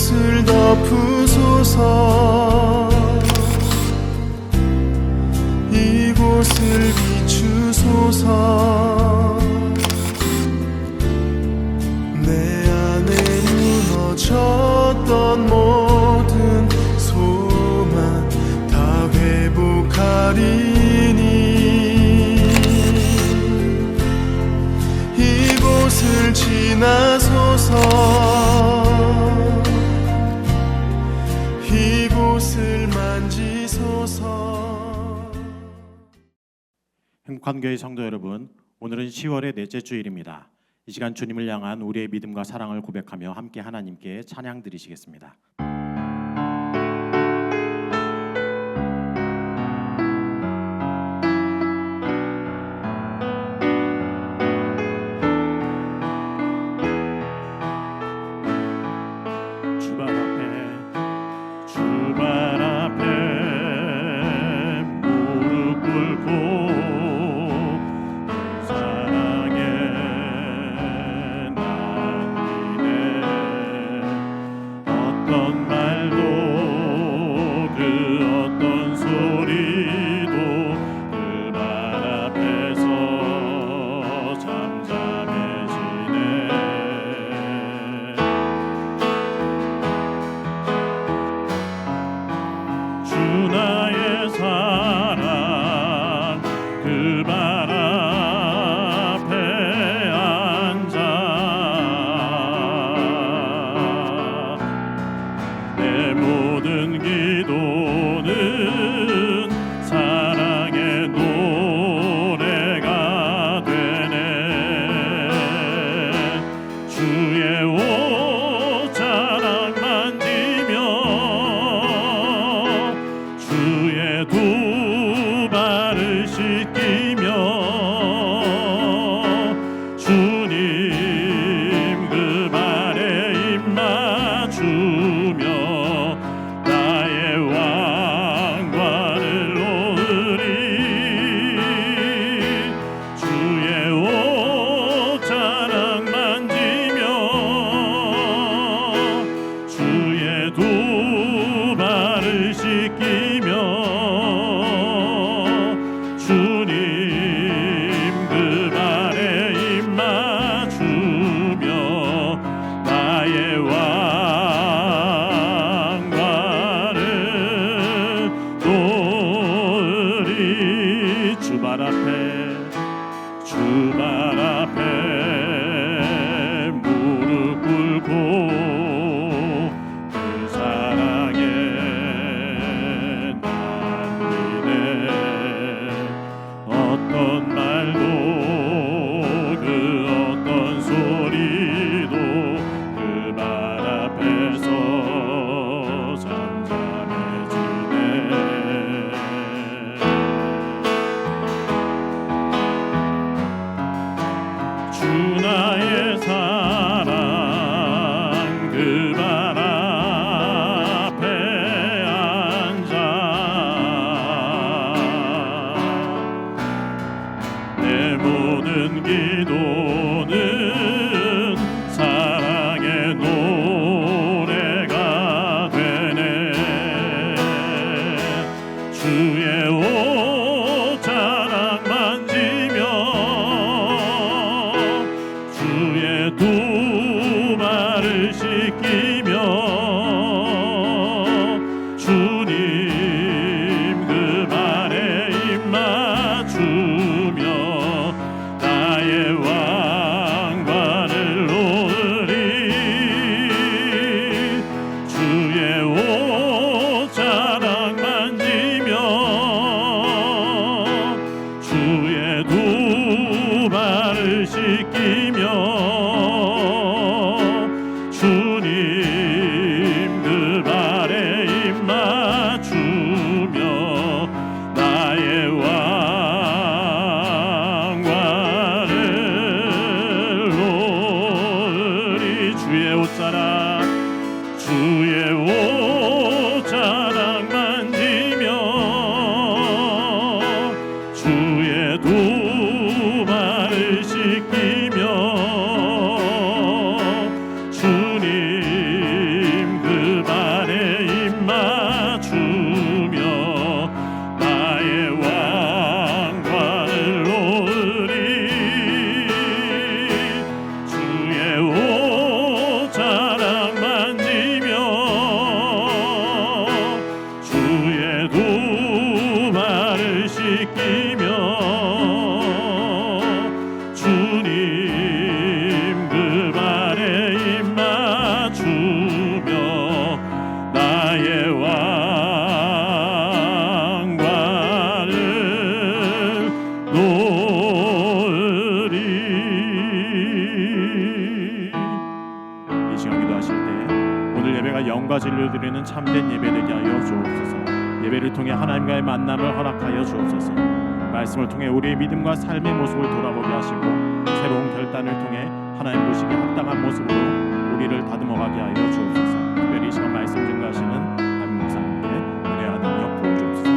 이곳을 덮으소서. 이곳을 비추소서. 내 안에 무너졌던 모든 소망 다 회복하리니 이곳을 지나소서. 이곳을 만지소서. 행복한 교회 성도 여러분, 오늘은 10월의 넷째 주일입니다. 이 시간 주님을 향한 우리의 믿음과 사랑을 고백하며 함께 하나님께 찬양 드리시겠습니다. 주의 두 발을 씻기며 인도하실 때 오늘 예배가 영과 진리를 드리는 참된 예배 되게 하여 주옵소서. 예배를 통해 하나님과의 만남을 허락하여 주옵소서. 말씀을 통해 우리의 믿음과 삶의 모습을 돌아보게 하시고 새로운 결단을 통해 하나님 보시기에 합당한 모습으로 우리를 다듬어가게 하여 주옵소서. 특별히 이 시간 말씀 증거하시는 담임 목사님께 은혜와 능력 부어 주옵소서.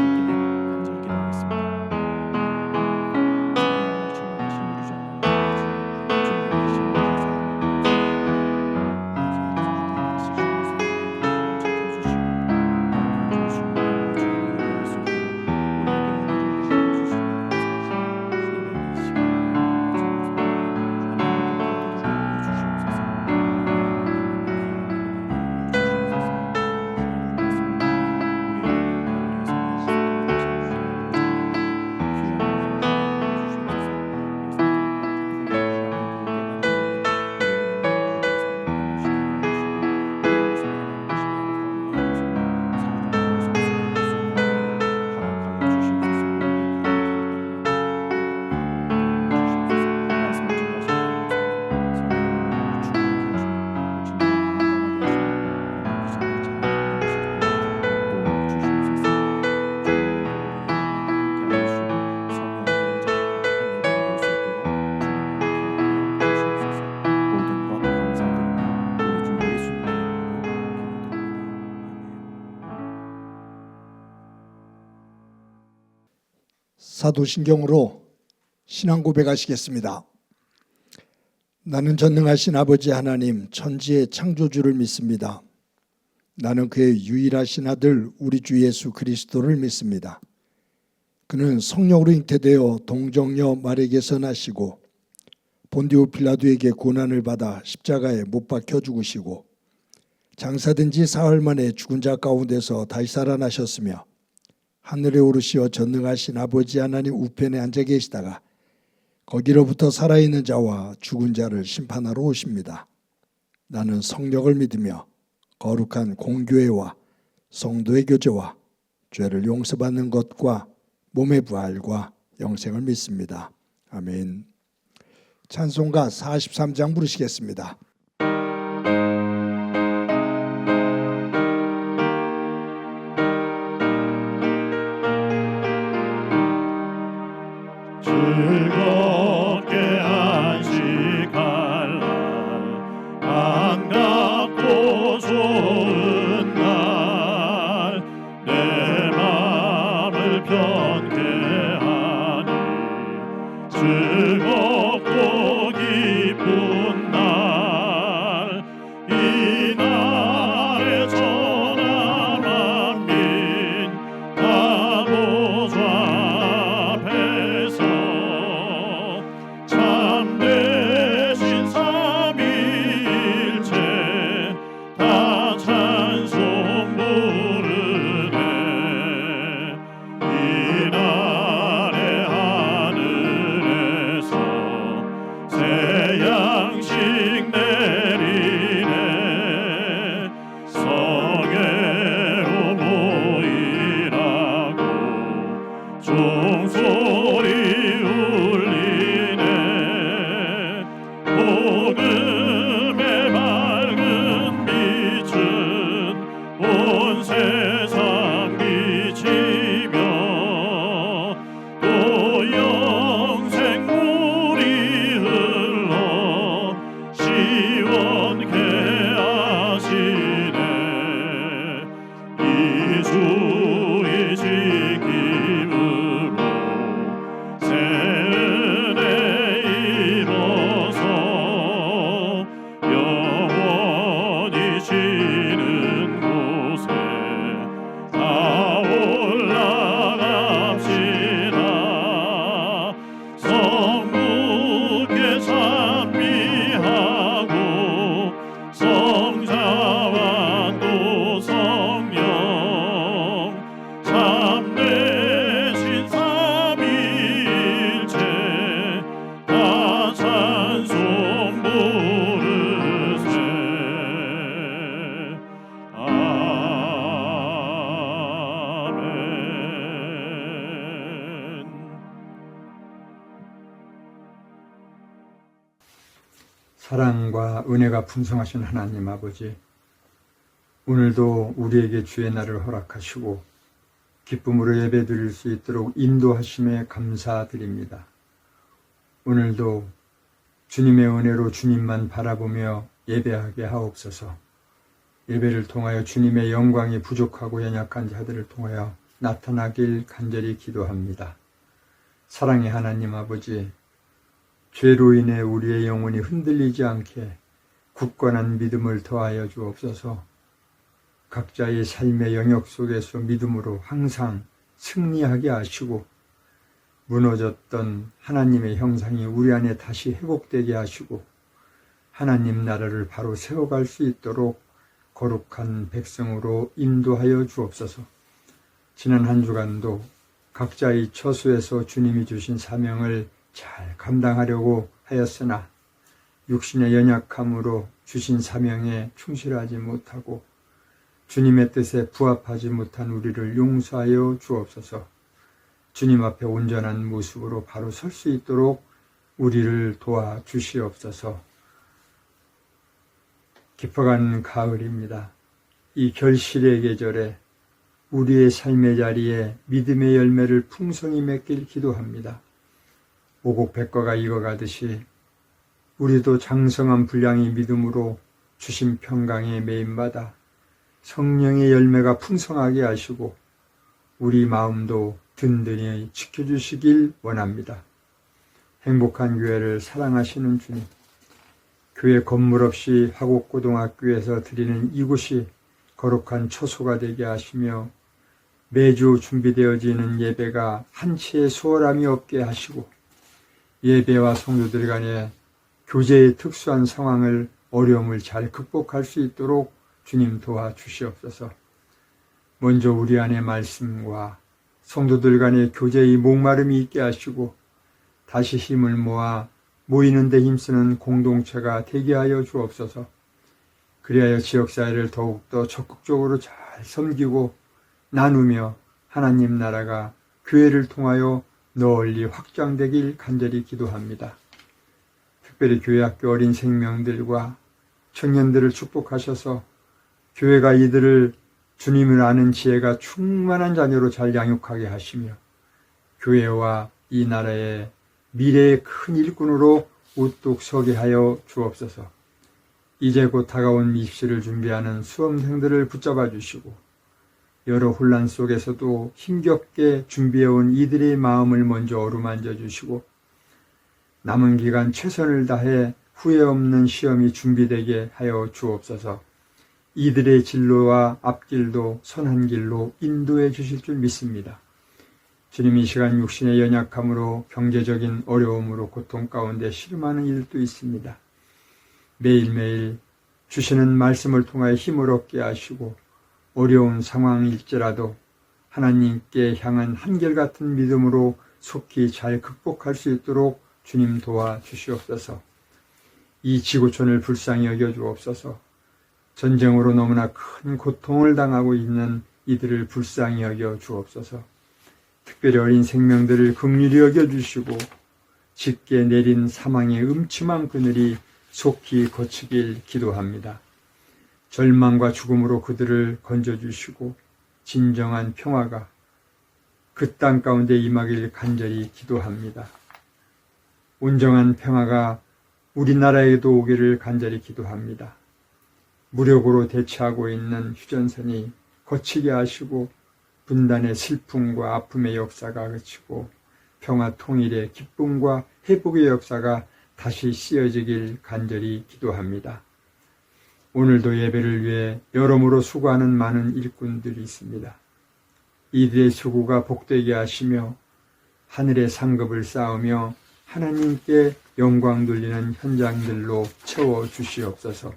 간절히 기도하겠습니다. 사도신경으로 신앙 고백하시겠습니다. 나는 전능하신 아버지 하나님 천지의 창조주를 믿습니다. 나는 그의 유일하신 아들 우리 주 예수 그리스도를 믿습니다. 그는 성령으로 잉태되어 동정녀 마리아에게서 나시고 본디오 빌라도에게 고난을 받아 십자가에 못 박혀 죽으시고 장사된 지 사흘 만에 죽은 자 가운데서 다시 살아나셨으며 하늘에 오르시어 전능하신 아버지 하나님 우편에 앉아 계시다가 거기로부터 살아있는 자와 죽은 자를 심판하러 오십니다. 나는 성령을 믿으며 거룩한 공교회와 성도의 교제와 죄를 용서받는 것과 몸의 부활과 영생을 믿습니다. 아멘. 찬송가 43장 부르시겠습니다. 즐겁게 안식할 날 반갑고 좋은 날 내 맘을 편케 하니 즐겁고 기쁜 날 이 날에 전하 만민 다 보좌 참되신 삼위일체 다 찬송 부르네. 이 날에 하늘에서 새 양식 내리네. 성회로 모이라고 종소리 울리네. 복음의 밝은 빛은 온 세상 비치며 또 영생 물이 흘러 시원케 하시네. 이 주의 지킴으로 새 은혜 입어서 영원히 쉬는 곳에 다 올라갑시다. 성부께 찬미하고 성자와 또 성령 참되신 삼위일체 다 찬송 부르세. 아멘. 사랑과 은혜가 풍성하신 하나님 아버지, 오늘도 우리에게 주의 날을 허락하시고 기쁨으로 예배드릴 수 있도록 인도하심에 감사드립니다. 오늘도 주님의 은혜로 주님만 바라보며 예배하게 하옵소서. 예배를 통하여 주님의 영광이 부족하고 연약한 자들을 통하여 나타나길 간절히 기도합니다. 사랑의 하나님 아버지, 죄로 인해 우리의 영혼이 흔들리지 않게 굳건한 믿음을 더하여 주옵소서. 각자의 삶의 영역 속에서 믿음으로 항상 승리하게 하시고 무너졌던 하나님의 형상이 우리 안에 다시 회복되게 하시고 하나님 나라를 바로 세워갈 수 있도록 거룩한 백성으로 인도하여 주옵소서. 지난 한 주간도 각자의 처소에서 주님이 주신 사명을 잘 감당하려고 하였으나 육신의 연약함으로 주신 사명에 충실하지 못하고 주님의 뜻에 부합하지 못한 우리를 용서하여 주옵소서. 주님 앞에 온전한 모습으로 바로 설 수 있도록 우리를 도와주시옵소서. 깊어간 가을입니다. 이 결실의 계절에 우리의 삶의 자리에 믿음의 열매를 풍성히 맺길 기도합니다. 오곡백과가 익어가듯이 우리도 장성한 분량의 믿음으로 주신 평강에 매임받아 성령의 열매가 풍성하게 하시고 우리 마음도 든든히 지켜주시길 원합니다. 행복한 교회를 사랑하시는 주님, 교회 건물 없이 화곡고등학교에서 드리는 이곳이 거룩한 처소가 되게 하시며 매주 준비되어지는 예배가 한치의 수월함이 없게 하시고 예배와 성도들 간의 교제의 특수한 상황을 어려움을 잘 극복할 수 있도록 주님 도와주시옵소서. 먼저 우리 안의 말씀과 성도들 간의 교제의 목마름이 있게 하시고 다시 힘을 모아 모이는 데 힘쓰는 공동체가 되게 하여 주옵소서. 그리하여 지역사회를 더욱더 적극적으로 잘 섬기고 나누며 하나님 나라가 교회를 통하여 널리 확장되길 간절히 기도합니다. 특별히 교회학교 어린 생명들과 청년들을 축복하셔서 교회가 이들을 주님을 아는 지혜가 충만한 자녀로 잘 양육하게 하시며 교회와 이 나라의 미래의 큰 일꾼으로 우뚝 서게 하여 주옵소서. 이제 곧 다가온 입시를 준비하는 수험생들을 붙잡아 주시고 여러 혼란 속에서도 힘겹게 준비해온 이들의 마음을 먼저 어루만져 주시고 남은 기간 최선을 다해 후회 없는 시험이 준비되게 하여 주옵소서. 이들의 진로와 앞길도 선한 길로 인도해 주실 줄 믿습니다. 주님, 이 시간 육신의 연약함으로 경제적인 어려움으로 고통 가운데 씨름하는 일도 있습니다. 매일매일 주시는 말씀을 통하여 힘을 얻게 하시고 어려운 상황일지라도 하나님께 향한 한결같은 믿음으로 속히 잘 극복할 수 있도록 주님 도와주시옵소서. 이 지구촌을 불쌍히 여겨주옵소서. 전쟁으로 너무나 큰 고통을 당하고 있는 이들을 불쌍히 여겨 주옵소서. 특별히 어린 생명들을 긍휼히 여겨주시고 짙게 내린 사망의 음침한 그늘이 속히 거치길 기도합니다. 절망과 죽음으로 그들을 건져주시고 진정한 평화가 그 땅 가운데 임하길 간절히 기도합니다. 온정한 평화가 우리나라에도 오기를 간절히 기도합니다. 무력으로 대처하고 있는 휴전선이 거치게 하시고 분단의 슬픔과 아픔의 역사가 그치고 평화 통일의 기쁨과 회복의 역사가 다시 씌어지길 간절히 기도합니다. 오늘도 예배를 위해 여러모로 수고하는 많은 일꾼들이 있습니다. 이들의 수고가 복되게 하시며 하늘의 상급을 쌓으며 하나님께 영광 돌리는 현장들로 채워주시옵소서.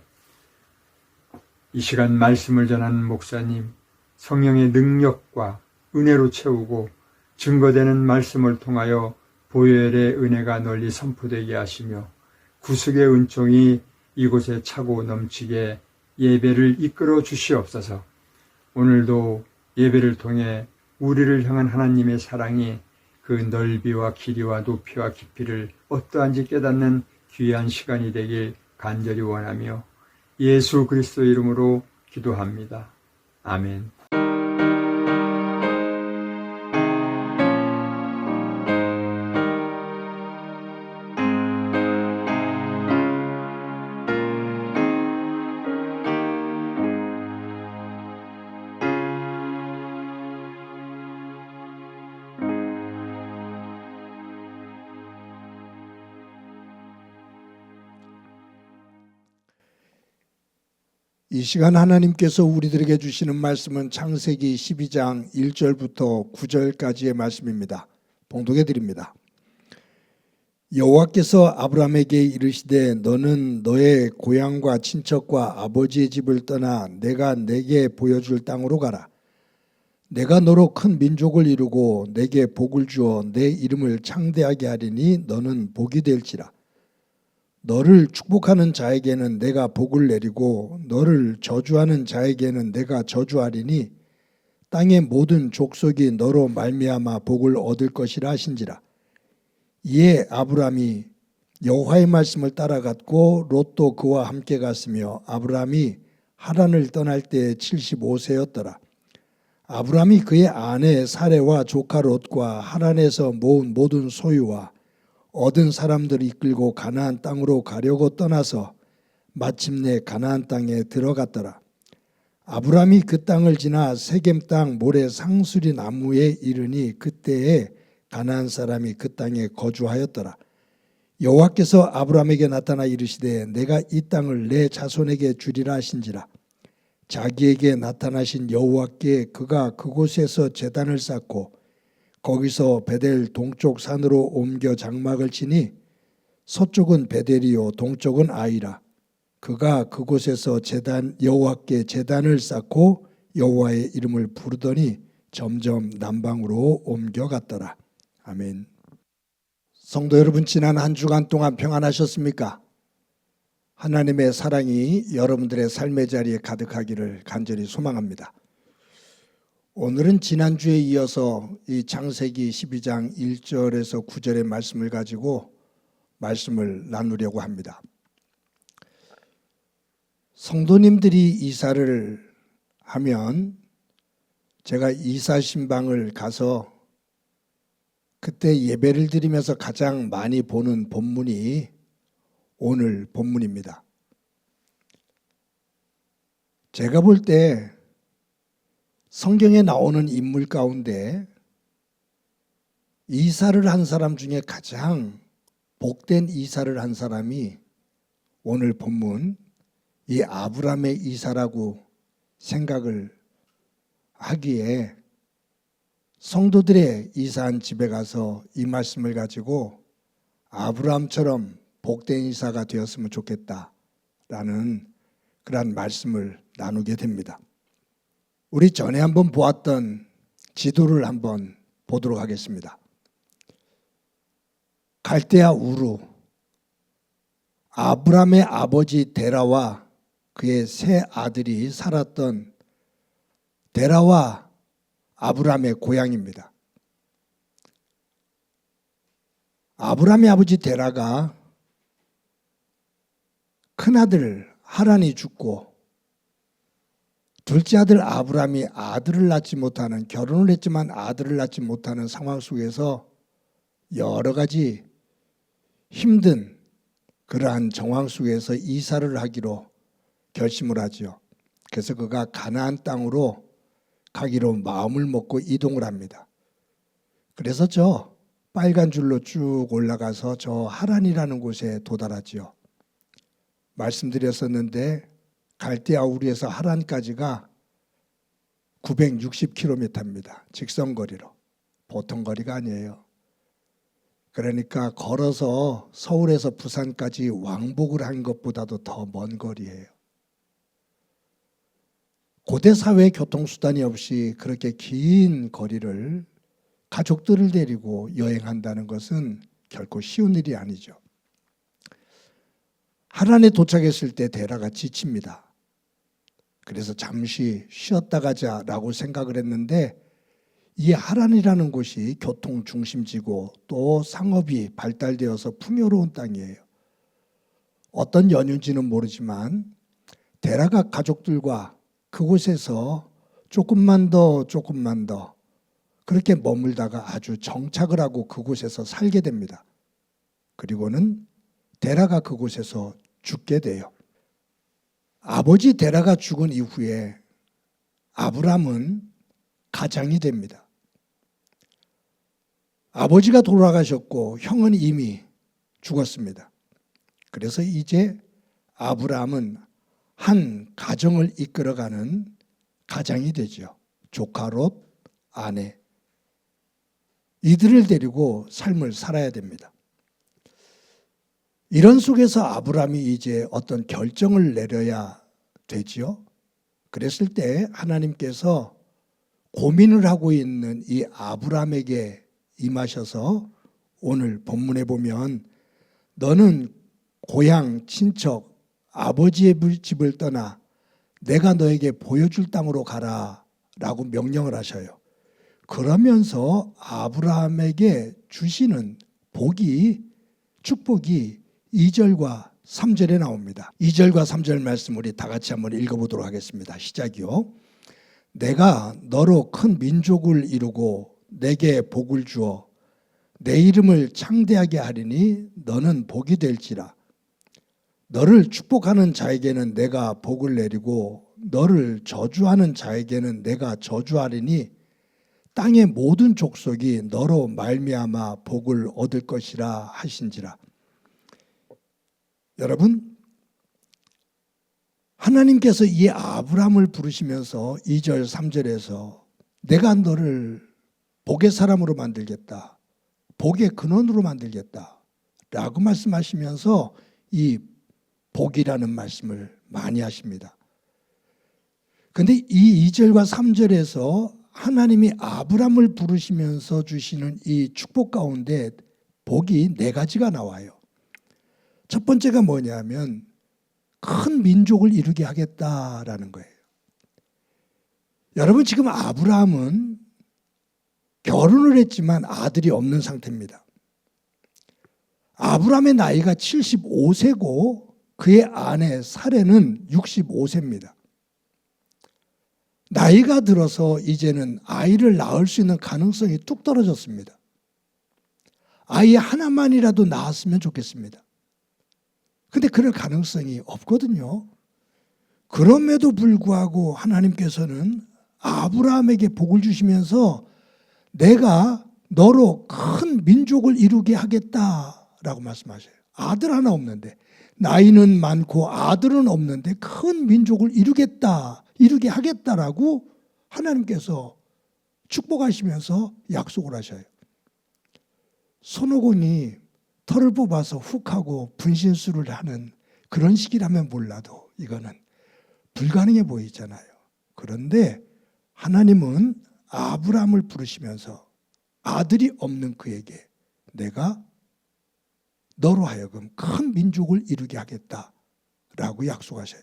이 시간 말씀을 전하는 목사님, 성령의 능력과 은혜로 채우고 증거되는 말씀을 통하여 보혈의 은혜가 널리 선포되게 하시며 구속의 은총이 이곳에 차고 넘치게 예배를 이끌어 주시옵소서. 오늘도 예배를 통해 우리를 향한 하나님의 사랑이 그 넓이와 길이와 높이와 깊이를 어떠한지 깨닫는 귀한 시간이 되길 간절히 원하며 예수 그리스도 이름으로 기도합니다. 아멘. 이 시간 하나님께서 우리들에게 주시는 말씀은 창세기 12장 1절부터 9절까지의 말씀입니다. 봉독해 드립니다. 여호와께서 아브라함에게 이르시되 너는 너의 고향과 친척과 아버지의 집을 떠나 내가 내게 보여줄 땅으로 가라. 내가 너로 큰 민족을 이루고 내게 복을 주어 내 이름을 창대하게 하리니 너는 복이 될지라. 너를 축복하는 자에게는 내가 복을 내리고 너를 저주하는 자에게는 내가 저주하리니 땅의 모든 족속이 너로 말미암아 복을 얻을 것이라 하신지라. 이에 아브라함이 여호와의 말씀을 따라갔고 롯도 그와 함께 갔으며 아브라함이 하란을 떠날 때 75세였더라. 아브라함이 그의 아내 사레와 조카 롯과 하란에서 모은 모든 소유와 얻은 사람들을 이끌고 가나안 땅으로 가려고 떠나서 마침내 가나안 땅에 들어갔더라. 아브라함이 그 땅을 지나 세겜 땅 모래 상수리 나무에 이르니 그때에 가나안 사람이 그 땅에 거주하였더라. 여호와께서 아브라함에게 나타나 이르시되 내가 이 땅을 내 자손에게 주리라 하신지라. 자기에게 나타나신 여호와께 그가 그곳에서 제단을 쌓고 거기서 베델 동쪽 산으로 옮겨 장막을 치니 서쪽은 베델이요 동쪽은 아이라. 그가 그곳에서 여호와께 제단을 쌓고 여호와의 이름을 부르더니 점점 남방으로 옮겨갔더라. 아멘. 성도 여러분, 지난 한 주간 동안 평안하셨습니까? 하나님의 사랑이 여러분들의 삶의 자리에 가득하기를 간절히 소망합니다. 오늘은 지난주에 이어서 이 창세기 12장 1절에서 9절의 말씀을 가지고 말씀을 나누려고 합니다. 성도님들이 이사를 하면 제가 이사 신방을 가서 그때 예배를 드리면서 가장 많이 보는 본문이 오늘 본문입니다. 제가 볼 때 성경에 나오는 인물 가운데 이사를 한 사람 중에 가장 복된 이사를 한 사람이 오늘 본문 이 아브라함의 이사라고 생각을 하기에 성도들의 이사한 집에 가서 이 말씀을 가지고 아브라함처럼 복된 이사가 되었으면 좋겠다라는 그런 말씀을 나누게 됩니다. 우리 전에 한번 보았던 지도를 한번 보도록 하겠습니다. 갈대아 우루, 아브라함의 아버지 데라와 그의 세 아들이 살았던 데라와 아브라함의 고향입니다. 아브라함의 아버지 데라가 큰아들 하란이 죽고 둘째 아들 아브라함이 아들을 낳지 못하는, 결혼을 했지만 아들을 낳지 못하는 상황 속에서 여러 가지 힘든 그러한 정황 속에서 이사를 하기로 결심을 하죠. 그래서 그가 가나안 땅으로 가기로 마음을 먹고 이동을 합니다. 그래서 저 빨간 줄로 쭉 올라가서 저 하란이라는 곳에 도달하죠. 말씀드렸었는데 갈대아 우르에서 하란까지가 960km입니다. 직선거리로. 보통 거리가 아니에요. 그러니까 걸어서 서울에서 부산까지 왕복을 한 것보다도 더 먼 거리예요. 고대 사회의 교통수단이 없이 그렇게 긴 거리를 가족들을 데리고 여행한다는 것은 결코 쉬운 일이 아니죠. 하란에 도착했을 때 데라가 지칩니다. 그래서 잠시 쉬었다 가자라고 생각을 했는데 이 하란이라는 곳이 교통 중심지고 또 상업이 발달되어서 풍요로운 땅이에요. 어떤 연유인지는 모르지만 데라가 가족들과 그곳에서 조금만 더 그렇게 머물다가 아주 정착을 하고 그곳에서 살게 됩니다. 그리고는 데라가 그곳에서 죽게 돼요. 아버지 데라가 죽은 이후에 아브람은 가장이 됩니다. 아버지가 돌아가셨고 형은 이미 죽었습니다. 그래서 이제 아브람은 한 가정을 이끌어가는 가장이 되죠. 조카 롯, 아내. 이들을 데리고 삶을 살아야 됩니다. 이런 속에서 아브람이 이제 어떤 결정을 내려야 되지요. 그랬을 때 하나님께서 고민을 하고 있는 이 아브람에게 임하셔서 오늘 본문에 보면 너는 고향, 친척, 아버지의 집을 떠나 내가 너에게 보여줄 땅으로 가라 라고 명령을 하셔요. 그러면서 아브라함에게 주시는 축복이 2절과 3절에 나옵니다. 2절과 3절 말씀 우리 다 같이 한번 읽어보도록 하겠습니다. 시작이요. 내가 너로 큰 민족을 이루고 내게 복을 주어 내 이름을 창대하게 하리니 너는 복이 될지라. 너를 축복하는 자에게는 내가 복을 내리고 너를 저주하는 자에게는 내가 저주하리니 땅의 모든 족속이 너로 말미암아 복을 얻을 것이라 하신지라. 여러분, 하나님께서 이 아브람을 부르시면서 2절 3절에서 내가 너를 복의 사람으로 만들겠다, 복의 근원으로 만들겠다 라고 말씀하시면서 이 복이라는 말씀을 많이 하십니다. 그런데 이 2절과 3절에서 하나님이 아브람을 부르시면서 주시는 이 축복 가운데 복이 4가지가 나와요. 첫 번째가 뭐냐면 큰 민족을 이루게 하겠다라는 거예요. 여러분, 지금 아브라함은 결혼을 했지만 아들이 없는 상태입니다. 아브라함의 나이가 75세고 그의 아내 사레는 65세입니다. 나이가 들어서 이제는 아이를 낳을 수 있는 가능성이 뚝 떨어졌습니다. 아이 하나만이라도 낳았으면 좋겠습니다. 근데 그럴 가능성이 없거든요. 그럼에도 불구하고 하나님께서는 아브라함에게 복을 주시면서 내가 너로 큰 민족을 이루게 하겠다라고 말씀하셔요. 아들 하나 없는데, 나이는 많고 아들은 없는데 큰 민족을 이루게 하겠다라고 하나님께서 축복하시면서 약속을 하셔요. 손오공이 털을 뽑아서 훅 하고 분신술을 하는 그런 식이라면 몰라도 이거는 불가능해 보이잖아요. 그런데 하나님은 아브라함을 부르시면서 아들이 없는 그에게 내가 너로 하여금 큰 민족을 이루게 하겠다라고 약속하셔요.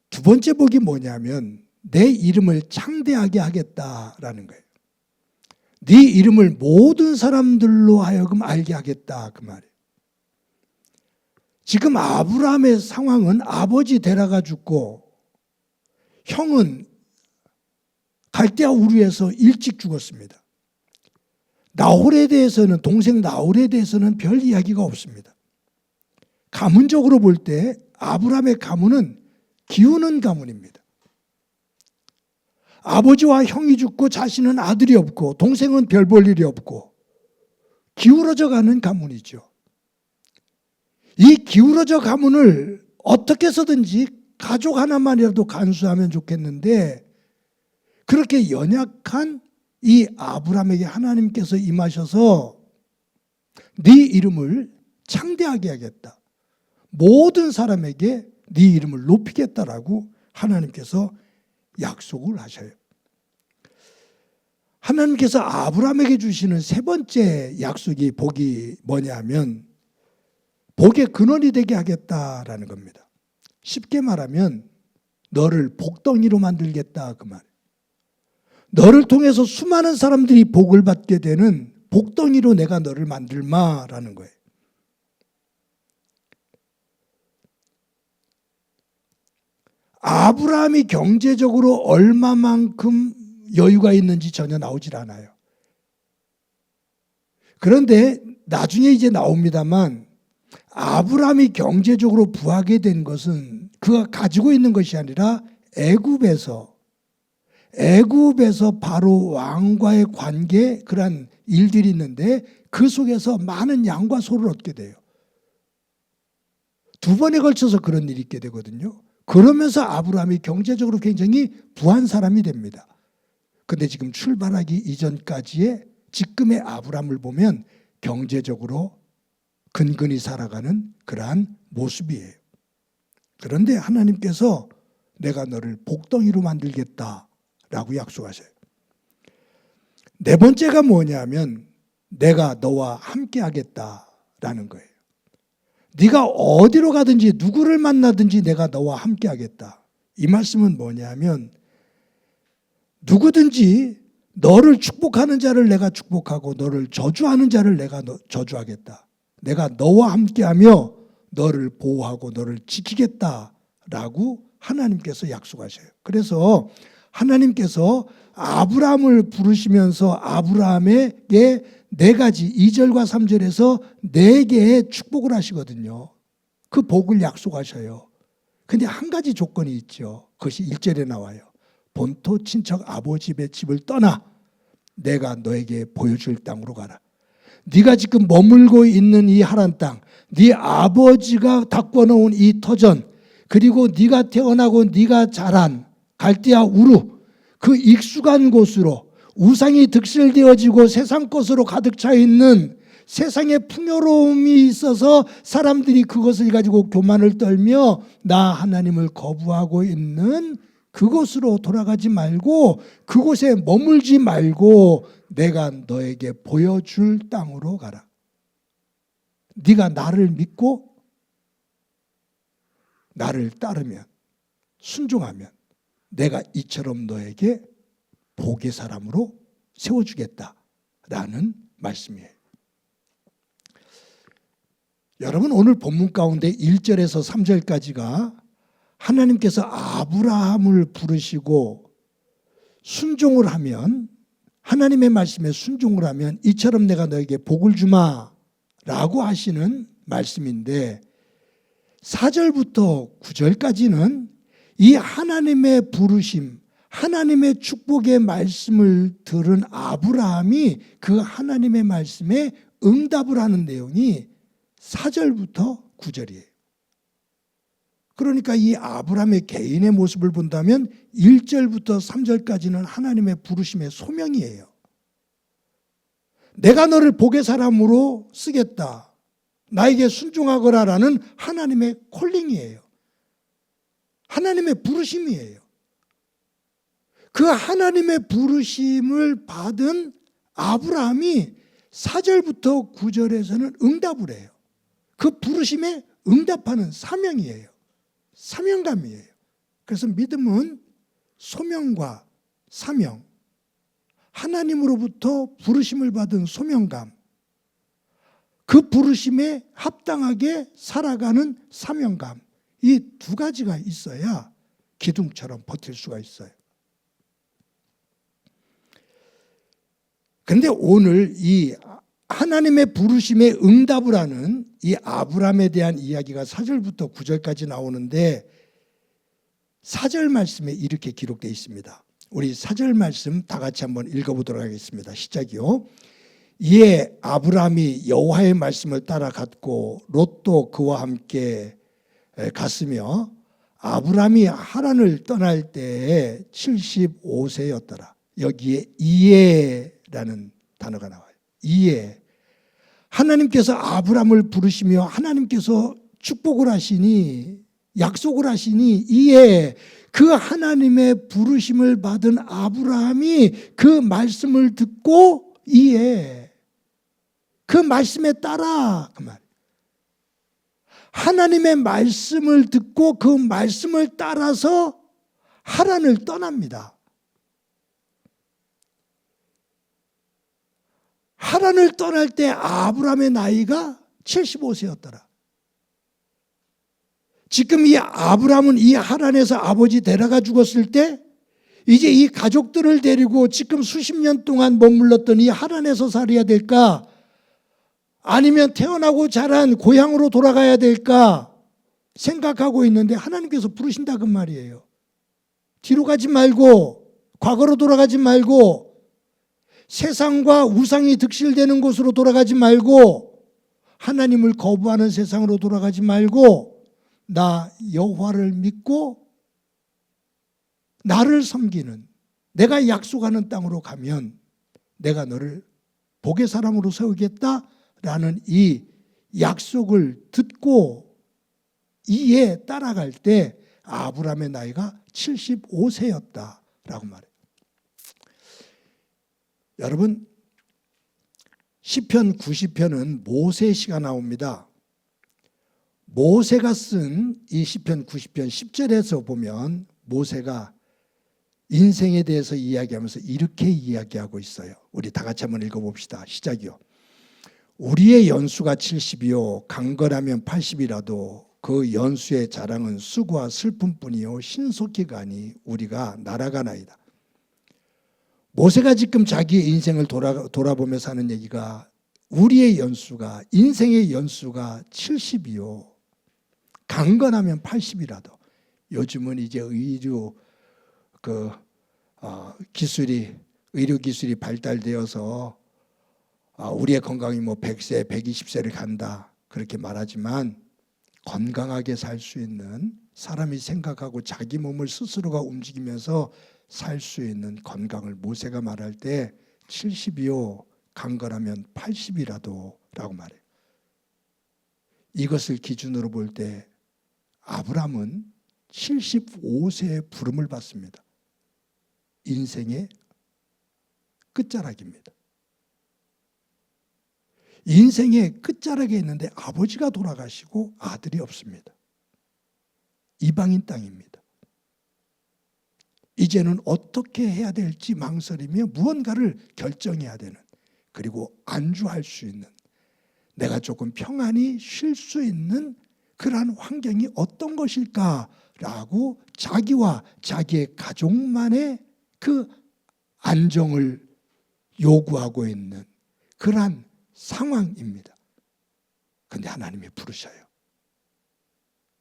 두 번째 복이 뭐냐면 내 이름을 창대하게 하겠다라는 거예요. 네 이름을 모든 사람들로 하여금 알게 하겠다, 그 말이에요. 지금 아브라함의 상황은 아버지 데라가 죽고 형은 갈대아 우르에서 일찍 죽었습니다. 나홀에 대해서는, 동생 나홀에 대해서는 별 이야기가 없습니다. 가문적으로 볼 때 아브라함의 가문은 기우는 가문입니다. 아버지와 형이 죽고 자신은 아들이 없고 동생은 별 볼 일이 없고 기울어져 가는 가문이죠. 이 기울어져 가문을 어떻게 해서든지 가족 하나만이라도 간수하면 좋겠는데 그렇게 연약한 이 아브라함에게 하나님께서 임하셔서 네 이름을 창대하게 하겠다, 모든 사람에게 네 이름을 높이겠다라고 하나님께서 약속을 하셔요. 하나님께서 아브라함에게 주시는 세 번째 약속이, 복이 뭐냐면 복의 근원이 되게 하겠다라는 겁니다. 쉽게 말하면 너를 복덩이로 만들겠다, 그 말. 너를 통해서 수많은 사람들이 복을 받게 되는 복덩이로 내가 너를 만들마라는 거예요. 아브라함이 경제적으로 얼마만큼 여유가 있는지 전혀 나오질 않아요. 그런데 나중에 이제 나옵니다만 아브라함이 경제적으로 부하게 된 것은 그가 가지고 있는 것이 아니라 애굽에서 바로 왕과의 관계, 그러한 일들이 있는데 그 속에서 많은 양과 소를 얻게 돼요. 두 번에 걸쳐서 그런 일이 있게 되거든요. 그러면서 아브라함이 경제적으로 굉장히 부한 사람이 됩니다. 근데 지금 출발하기 이전까지의 지금의 아브라함을 보면 경제적으로 근근히 살아가는 그러한 모습이에요. 그런데 하나님께서 내가 너를 복덩이로 만들겠다라고 약속하셔요. 네 번째가 뭐냐면 내가 너와 함께 하겠다라는 거예요. 네가 어디로 가든지 누구를 만나든지 내가 너와 함께 하겠다. 이 말씀은 뭐냐면 누구든지 너를 축복하는 자를 내가 축복하고 너를 저주하는 자를 내가 저주하겠다. 내가 너와 함께하며 너를 보호하고 너를 지키겠다라고 하나님께서 약속하셔요. 그래서 하나님께서 아브라함을 부르시면서 아브라함에게 네 가지 2절과 3절에서 네 개의 축복을 하시거든요. 그 복을 약속하셔요. 근데 한 가지 조건이 있죠. 그것이 1절에 나와요. 본토 친척 아버지의 집을 떠나 내가 너에게 보여줄 땅으로 가라. 네가 지금 머물고 있는 이 하란 땅, 네 아버지가 닦아놓은 이 터전, 그리고 네가 태어나고 네가 자란 갈대아 우루, 그 익숙한 곳으로 우상이 득실되어지고 세상 것으로 가득 차 있는 세상의 풍요로움이 있어서 사람들이 그것을 가지고 교만을 떨며 나 하나님을 거부하고 있는 그곳으로 돌아가지 말고 그곳에 머물지 말고 내가 너에게 보여줄 땅으로 가라. 네가 나를 믿고 나를 따르면 순종하면 내가 이처럼 너에게 복의 사람으로 세워주겠다라는 말씀이에요. 여러분 오늘 본문 가운데 1절에서 3절까지가 하나님께서 아브라함을 부르시고 순종을 하면 하나님의 말씀에 순종을 하면 이처럼 내가 너에게 복을 주마 라고 하시는 말씀인데 4절부터 9절까지는 이 하나님의 부르심, 하나님의 축복의 말씀을 들은 아브라함이 그 하나님의 말씀에 응답을 하는 내용이 4절부터 9절이에요. 그러니까 이 아브라함의 개인의 모습을 본다면 1절부터 3절까지는 하나님의 부르심의 소명이에요. 내가 너를 복의 사람으로 쓰겠다. 나에게 순종하거라라는 하나님의 콜링이에요. 하나님의 부르심이에요. 그 하나님의 부르심을 받은 아브라함이 4절부터 9절에서는 응답을 해요. 그 부르심에 응답하는 사명이에요. 사명감이에요. 그래서 믿음은 소명과 사명, 하나님으로부터 부르심을 받은 소명감, 그 부르심에 합당하게 살아가는 사명감, 이 두 가지가 있어야 기둥처럼 버틸 수가 있어요. 그런데 오늘 이 하나님의 부르심에 응답을 하는 이 아브라함에 대한 이야기가 4절부터 9절까지 나오는데 4절 말씀에 이렇게 기록되어 있습니다. 우리 4절 말씀 다 같이 한번 읽어보도록 하겠습니다. 시작이요. 이에 아브라함이 여호와의 말씀을 따라갔고 롯도 그와 함께 갔으며 아브라함이 하란을 떠날 때에 75세였더라. 여기에 이에라는 단어가 나와요. 이에. 하나님께서 아브라함을 부르시며 하나님께서 축복을 하시니 약속을 하시니 이에 그 하나님의 부르심을 받은 아브라함이 그 말씀을 듣고 이에 그 말씀에 따라 그 말. 하나님의 말씀을 듣고 그 말씀을 따라서 하란을 떠납니다. 하란을 떠날 때 아브라함의 나이가 75세였더라. 지금 이 아브라함은 이 하란에서 아버지 데려가 죽었을 때 이제 이 가족들을 데리고 지금 수십 년 동안 머물렀던 이 하란에서 살아야 될까? 아니면 태어나고 자란 고향으로 돌아가야 될까? 생각하고 있는데 하나님께서 부르신다 그 말이에요. 뒤로 가지 말고, 과거로 돌아가지 말고, 세상과 우상이 득실되는 곳으로 돌아가지 말고, 하나님을 거부하는 세상으로 돌아가지 말고, 나 여호와를 믿고 나를 섬기는, 내가 약속하는 땅으로 가면 내가 너를 복의 사람으로 세우겠다라는 이 약속을 듣고 이에 따라갈 때 아브라함의 나이가 75세였다라고 말해요. 여러분, 시편 90편은 모세시가 나옵니다. 모세가 쓴 이 시편 90편 10절에서 보면 모세가 인생에 대해서 이야기하면서 이렇게 이야기하고 있어요. 우리 다 같이 한번 읽어봅시다. 시작이요. 우리의 연수가 70이요 강건하면 80이라도 그 연수의 자랑은 수고와 슬픔뿐이요 신속히 가니 우리가 날아가나이다. 모세가 지금 자기의 인생을 돌아보면서 하는 얘기가 우리의 연수가, 인생의 연수가 70이요 강건하면 80이라도. 요즘은 이제 의료 기술이 발달되어서 우리의 건강이 뭐 100세, 120세를 간다 그렇게 말하지만 건강하게 살 수 있는, 사람이 생각하고 자기 몸을 스스로가 움직이면서 살 수 있는 건강을 모세가 말할 때 70이요 강건하면 80이라도 라고 말해요. 이것을 기준으로 볼 때 아브라함은 75세의 부름을 받습니다. 인생의 끝자락입니다. 인생의 끝자락에 있는데 아버지가 돌아가시고 아들이 없습니다. 이방인 땅입니다. 이제는 어떻게 해야 될지 망설이며 무언가를 결정해야 되는, 그리고 안주할 수 있는, 내가 조금 평안히 쉴 수 있는 그러한 환경이 어떤 것일까라고 자기와 자기의 가족만의 그 안정을 요구하고 있는 그러한 상황입니다. 그런데 하나님이 부르셔요.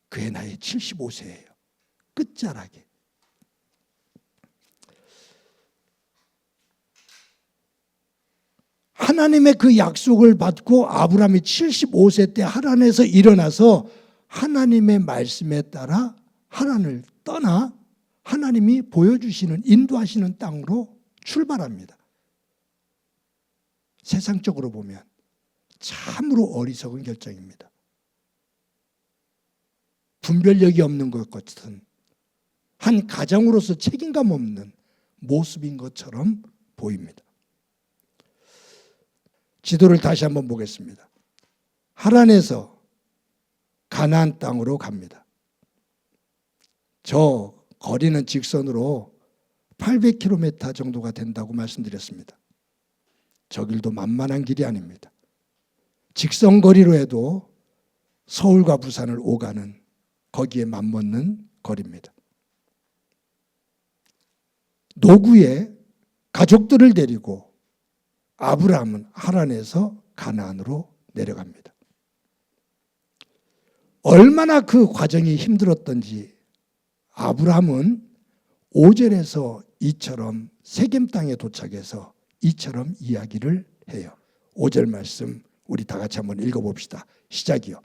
그의 나이 75세예요. 끝자락에. 하나님의 그 약속을 받고 아브라함이 75세 때 하란에서 일어나서 하나님의 말씀에 따라 하란을 떠나 하나님이 보여주시는, 인도하시는 땅으로 출발합니다. 세상적으로 보면 참으로 어리석은 결정입니다. 분별력이 없는 것 같은, 한 가정으로서 책임감 없는 모습인 것처럼 보입니다. 지도를 다시 한번 보겠습니다. 하란에서 가나안 땅으로 갑니다. 저 거리는 직선으로 800km 정도가 된다고 말씀드렸습니다. 저 길도 만만한 길이 아닙니다. 직선 거리로 해도 서울과 부산을 오가는, 거기에 맞먹는 거리입니다. 노구에 가족들을 데리고 아브라함은 하란에서 가나안으로 내려갑니다. 얼마나 그 과정이 힘들었던지 아브라함은 5절에서 이처럼 세겜 땅에 도착해서 이처럼 이야기를 해요. 5절 말씀 우리 다 같이 한번 읽어봅시다. 시작이요.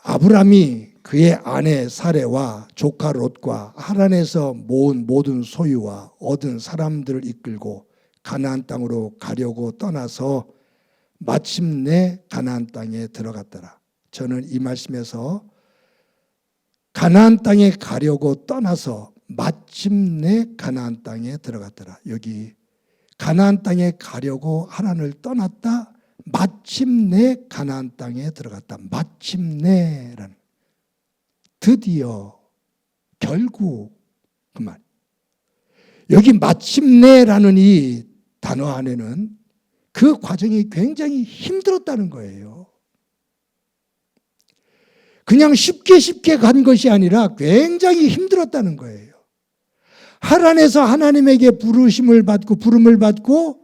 아브라함이 그의 아내 사레와 조카 롯과 하란에서 모은 모든 소유와 얻은 사람들을 이끌고 가나안 땅으로 가려고 떠나서 마침내 가나안 땅에 들어갔더라. 저는 이 말씀에서 가나안 땅에 가려고 떠나서 마침내 가나안 땅에 들어갔더라. 여기 가나안 땅에 가려고 하란을 떠났다, 마침내 가나안 땅에 들어갔다. 마침내라는, 드디어, 결국 그 말. 여기 마침내라는 이 단어 안에는 그 과정이 굉장히 힘들었다는 거예요. 그냥 쉽게 간 것이 아니라 굉장히 힘들었다는 거예요. 하란에서 하나님에게 부름을 받고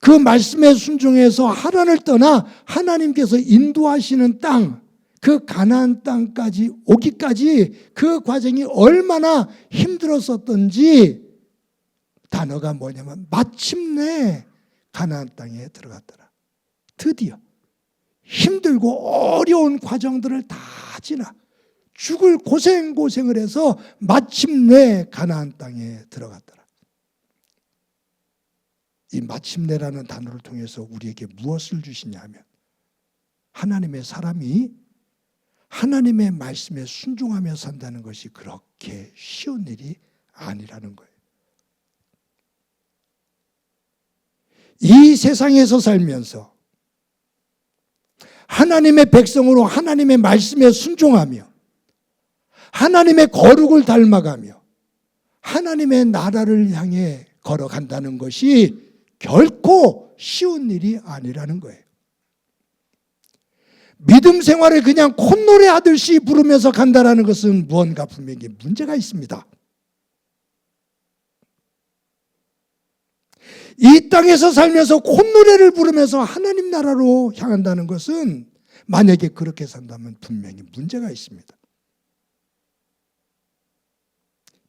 그 말씀에 순종해서 하란을 떠나 하나님께서 인도하시는 땅, 그 가나안 땅까지 오기까지 그 과정이 얼마나 힘들었었던지 단어가 뭐냐면 마침내 가나안 땅에 들어갔더라. 드디어 힘들고 어려운 과정들을 다 지나 죽을 고생을 해서 마침내 가나안 땅에 들어갔더라. 이 마침내라는 단어를 통해서 우리에게 무엇을 주시냐면 하나님의 사람이 하나님의 말씀에 순종하며 산다는 것이 그렇게 쉬운 일이 아니라는 거예요. 이 세상에서 살면서 하나님의 백성으로 하나님의 말씀에 순종하며 하나님의 거룩을 닮아가며 하나님의 나라를 향해 걸어간다는 것이 결코 쉬운 일이 아니라는 거예요. 믿음 생활을 그냥 콧노래 하듯이 부르면서 간다는 것은 무언가 분명히 문제가 있습니다. 이 땅에서 살면서 콧노래를 부르면서 하나님 나라로 향한다는 것은 만약에 그렇게 산다면 분명히 문제가 있습니다.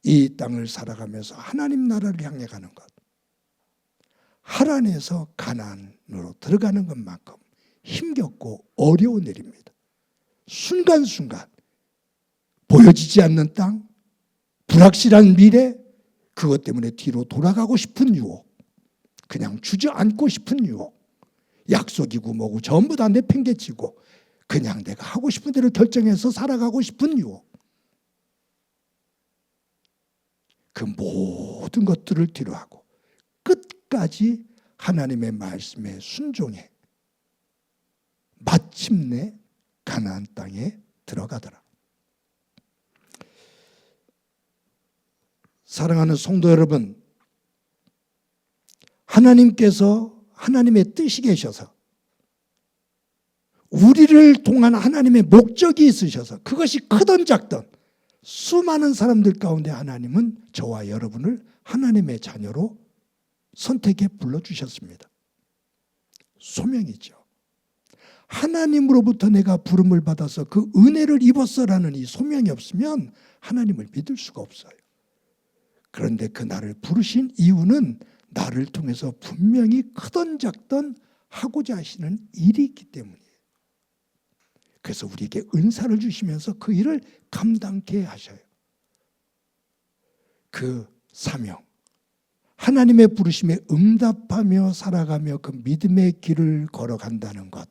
이 땅을 살아가면서 하나님 나라를 향해 가는 것, 하란에서 가나안으로 들어가는 것만큼 힘겹고 어려운 일입니다. 순간순간 보여지지 않는 땅, 불확실한 미래, 그것 때문에 뒤로 돌아가고 싶은 유혹, 그냥 주저앉고 싶은 유혹, 약속이고 뭐고 전부 다 내팽개치고 그냥 내가 하고 싶은 대로 결정해서 살아가고 싶은 유혹, 그 모든 것들을 뒤로하고 끝까지 하나님의 말씀에 순종해 마침내 가나안 땅에 들어가더라. 사랑하는 성도 여러분, 하나님께서 하나님의 뜻이 계셔서 우리를 통한 하나님의 목적이 있으셔서 그것이 크든 작든 수많은 사람들 가운데 하나님은 저와 여러분을 하나님의 자녀로 선택해 불러주셨습니다. 소명이죠. 하나님으로부터 내가 부름을 받아서 그 은혜를 입었어라는 이 소명이 없으면 하나님을 믿을 수가 없어요. 그런데 그 나를 부르신 이유는 나를 통해서 분명히 크든 작든 하고자 하시는 일이 있기 때문이에요. 그래서 우리에게 은사를 주시면서 그 일을 감당케 하셔요. 그 사명, 하나님의 부르심에 응답하며 살아가며 그 믿음의 길을 걸어간다는 것,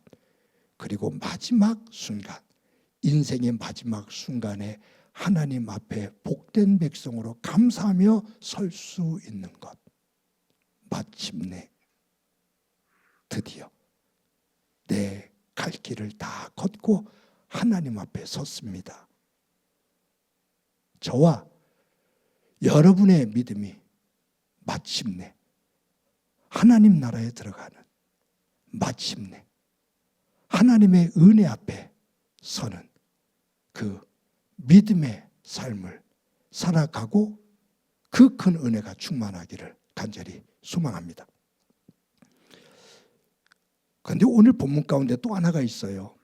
그리고 마지막 순간, 인생의 마지막 순간에 하나님 앞에 복된 백성으로 감사하며 설 수 있는 것, 마침내 드디어 내 갈 길을 다 걷고 하나님 앞에 섰습니다. 저와 여러분의 믿음이 마침내 하나님 나라에 들어가는, 마침내 하나님의 은혜 앞에 서는 그 믿음의 삶을 살아가고 그 큰 은혜가 충만하기를 간절히 소망합니다. 그런데 오늘 본문 가운데 또 하나가 있어요.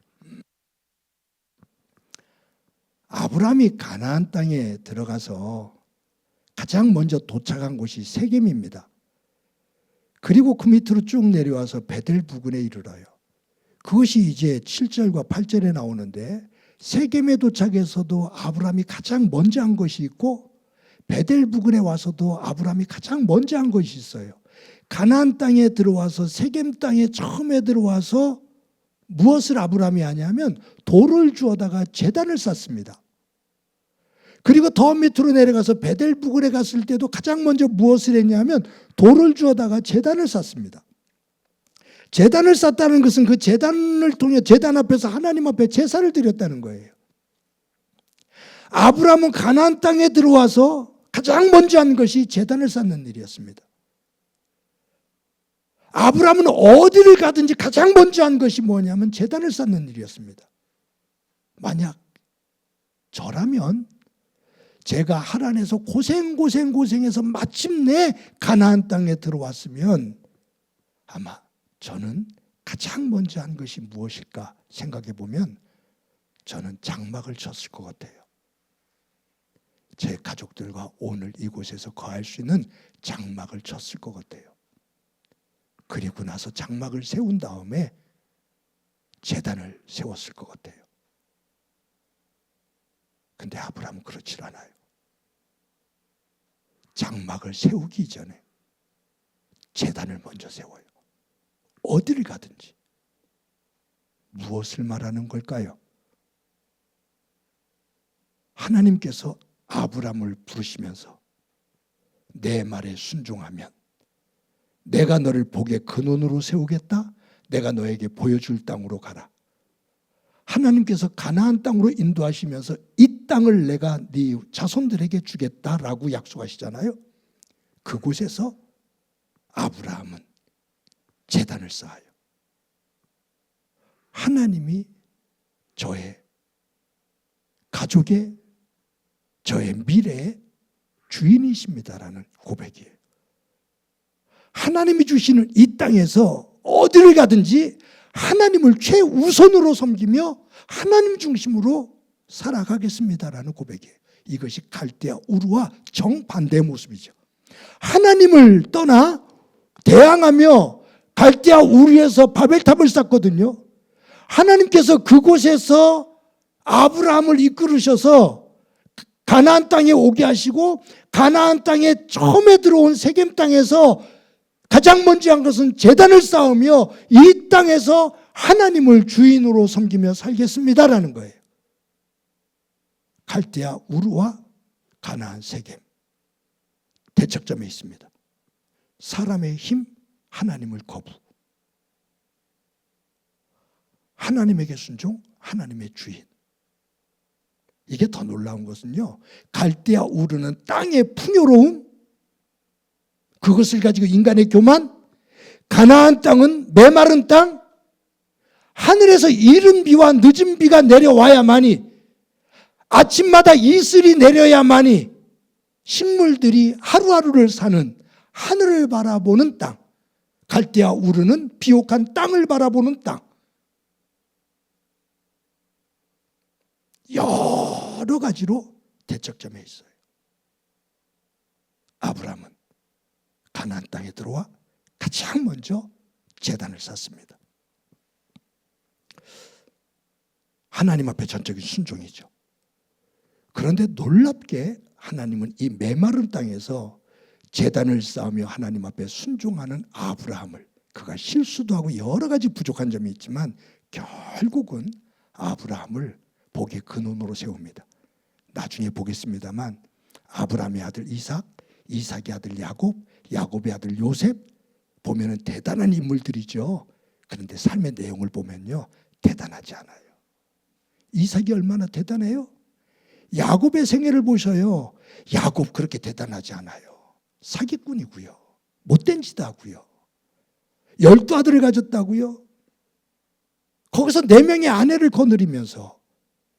아브라함이 가나안 땅에 들어가서 가장 먼저 도착한 곳이 세겜입니다. 그리고 그 밑으로 쭉 내려와서 베델 부근에 이르러요. 그것이 이제 7절과 8절에 나오는데 세겜에 도착해서도 아브라함이 가장 먼저 한 것이 있고 베델 부근에 와서도 아브라함이 가장 먼저 한 것이 있어요. 가나안 땅에 들어와서 세겜 땅에 처음에 들어와서 무엇을 아브라함이 하냐면 돌을 주워다가 제단을 쌓습니다. 그리고 더 밑으로 내려가서 베델 부근에 갔을 때도 가장 먼저 무엇을 했냐면 돌을 주워다가 제단을 쌓습니다. 제단을 쌓다는 것은 그 제단을 통해 제단 앞에서 하나님 앞에 제사를 드렸다는 거예요. 아브라함은 가나안 땅에 들어와서 가장 먼저 한 것이 제단을 쌓는 일이었습니다. 아브라함은 어디를 가든지 가장 먼저 한 것이 뭐냐면 제단을 쌓는 일이었습니다. 만약 저라면 제가 하란에서 고생해서 마침내 가나안 땅에 들어왔으면 아마 저는 가장 먼저 한 것이 무엇일까 생각해 보면 저는 장막을 쳤을 것 같아요. 제 가족들과 오늘 이곳에서 거할 수 있는 장막을 쳤을 것 같아요. 그리고 나서 장막을 세운 다음에 제단을 세웠을 것 같아요. 근데 아브라함은 그렇지 않아요. 장막을 세우기 전에 제단을 먼저 세워요. 어디를 가든지. 무엇을 말하는 걸까요? 하나님께서 아브라함을 부르시면서 내 말에 순종하면 내가 너를 복의 근원으로 세우겠다. 내가 너에게 보여줄 땅으로 가라. 하나님께서 가나안 땅으로 인도하시면서 이 땅을 내가 네 자손들에게 주겠다라고 약속하시잖아요. 그곳에서 아브라함은 제단을 쌓아요. 하나님이 저의 가족의 저의 미래의 주인이십니다라는 고백이에요. 하나님이 주시는 이 땅에서 어디를 가든지 하나님을 최우선으로 섬기며 하나님 중심으로 살아가겠습니다라는 고백이에요. 이것이 갈대아 우르와 정반대의 모습이죠. 하나님을 떠나 대항하며 갈대아 우르에서 바벨탑을 쌓거든요. 하나님께서 그곳에서 아브라함을 이끌으셔서 가나안 땅에 오게 하시고 가나안 땅에 처음에 들어온 세겜 땅에서 가장 먼저 한 것은 제단을 쌓으며 이 땅에서 하나님을 주인으로 섬기며 살겠습니다라는 거예요. 갈대아 우르와 가나안 세겜 대척점에 있습니다. 사람의 힘, 하나님을 거부. 하나님에게 순종, 하나님의 주인. 이게 더 놀라운 것은요, 갈대아 우르는 땅의 풍요로움, 그것을 가지고 인간의 교만, 가나안 땅은 메마른 땅, 하늘에서 이른 비와 늦은 비가 내려와야만이, 아침마다 이슬이 내려야만이 식물들이 하루하루를 사는 하늘을 바라보는 땅. 갈대아 우르는 비옥한 땅을 바라보는 땅. 여러 가지로 대척점에 있어요. 아브라함은 가나안 땅에 들어와 가장 먼저 제단을 쌓습니다. 하나님 앞에 전적인 순종이죠. 그런데 놀랍게 하나님은 이 메마른 땅에서 제단을 쌓으며 하나님 앞에 순종하는 아브라함을, 그가 실수도 하고 여러 가지 부족한 점이 있지만 결국은 아브라함을 복의 근원으로 세웁니다. 나중에 보겠습니다만 아브라함의 아들 이삭, 이삭의 아들 야곱, 야곱의 아들 요셉 보면은 대단한 인물들이죠. 그런데 삶의 내용을 보면요, 대단하지 않아요. 이삭이 얼마나 대단해요? 야곱의 생애를 보셔요. 야곱 그렇게 대단하지 않아요. 사기꾼이고요. 못된 짓 하고요. 12아들을 가졌다고요. 거기서 4명의 아내를 거느리면서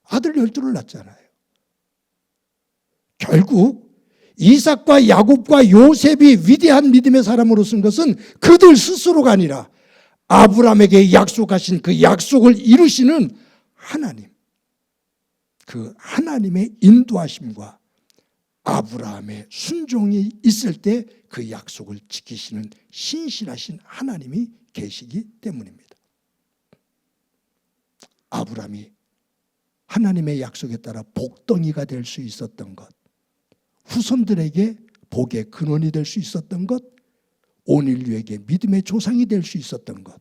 아들 12를 낳잖아요. 결국 이삭과 야곱과 요셉이 위대한 믿음의 사람으로 쓴 것은 그들 스스로가 아니라 아브라함에게 약속하신 그 약속을 이루시는 하나님, 그 하나님의 인도하심과 아브라함의 순종이 있을 때 그 약속을 지키시는 신실하신 하나님이 계시기 때문입니다. 아브라함이 하나님의 약속에 따라 복덩이가 될 수 있었던 것, 후손들에게 복의 근원이 될 수 있었던 것, 온 인류에게 믿음의 조상이 될 수 있었던 것,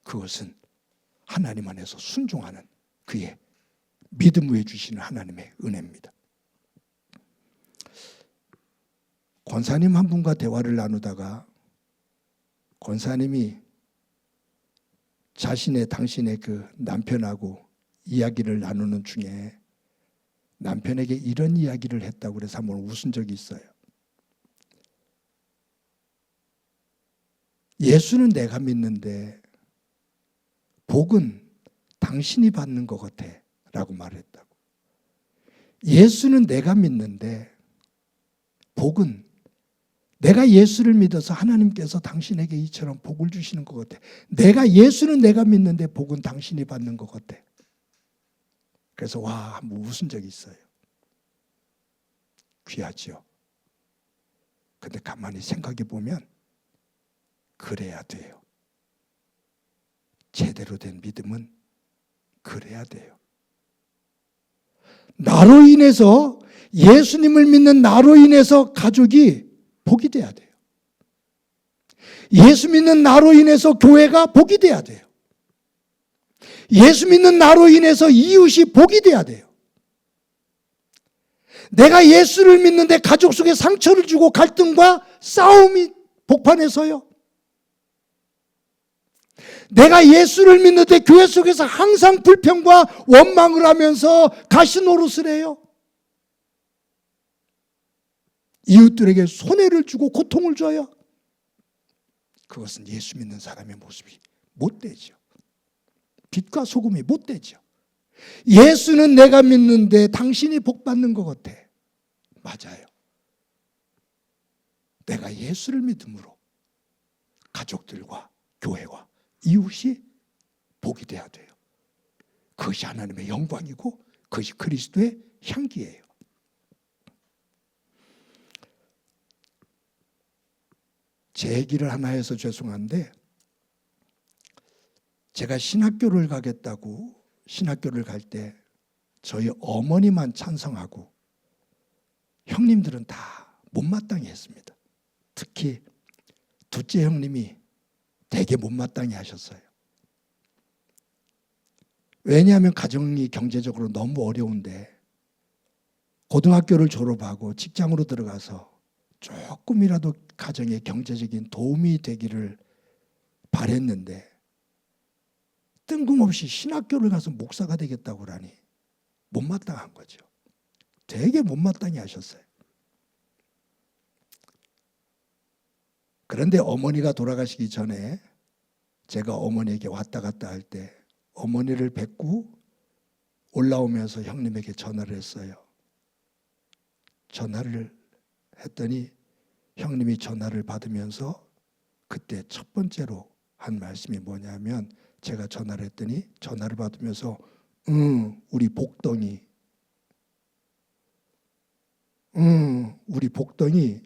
그것은 하나님 안에서 순종하는 그의 믿음 위에 주시는 하나님의 은혜입니다. 권사님 한 분과 대화를 나누다가 권사님이 당신의 그 남편하고 이야기를 나누는 중에 남편에게 이런 이야기를 했다고 그래서 한번 웃은 적이 있어요. 예수는 내가 믿는데 복은 당신이 받는 것 같아 라고 말했다고. 예수는 내가 믿는데 복은 내가 예수를 믿어서 하나님께서 당신에게 이처럼 복을 주시는 것 같아. 예수는 내가 믿는데 복은 당신이 받는 것 같아. 그래서 한번 웃은 적이 있어요. 귀하지요. 근데 가만히 생각해 보면 그래야 돼요. 제대로 된 믿음은 그래야 돼요. 나로 인해서, 예수님을 믿는 나로 인해서 가족이 복이 돼야 돼요. 예수 믿는 나로 인해서 교회가 복이 돼야 돼요. 예수 믿는 나로 인해서 이웃이 복이 돼야 돼요. 내가 예수를 믿는데 가족 속에 상처를 주고 갈등과 싸움이 복판에서요. 내가 예수를 믿는데 교회 속에서 항상 불평과 원망을 하면서 가시노릇을 해요. 이웃들에게 손해를 주고 고통을 줘요. 그것은 예수 믿는 사람의 모습이 못되죠. 빛과 소금이 못되죠. 예수는 내가 믿는데 당신이 복 받는 것 같아. 맞아요. 내가 예수를 믿음으로 가족들과 교회와 이웃이 복이 돼야 돼요. 그것이 하나님의 영광이고 그것이 그리스도의 향기예요. 제 얘기를 하나 해서 죄송한데, 제가 신학교를 가겠다고 신학교를 갈 때 저희 어머니만 찬성하고 형님들은 다 못마땅해 했습니다. 특히 둘째 형님이 되게 못마땅해 하셨어요. 왜냐하면 가정이 경제적으로 너무 어려운데 고등학교를 졸업하고 직장으로 들어가서 조금이라도 가정에 경제적인 도움이 되기를 바랬는데 뜬금없이 신학교를 가서 목사가 되겠다고 하니 못마땅한 거죠. 되게 못마땅해 하셨어요. 그런데 어머니가 돌아가시기 전에 제가 어머니에게 왔다 갔다 할 때 어머니를 뵙고 올라오면서 형님에게 전화를 했어요. 전화를 했더니 형님이 전화를 받으면서 그때 첫 번째로 한 말씀이 뭐냐면, 제가 전화를 했더니 전화를 받으면서 우리 복덩이 우리 복덩이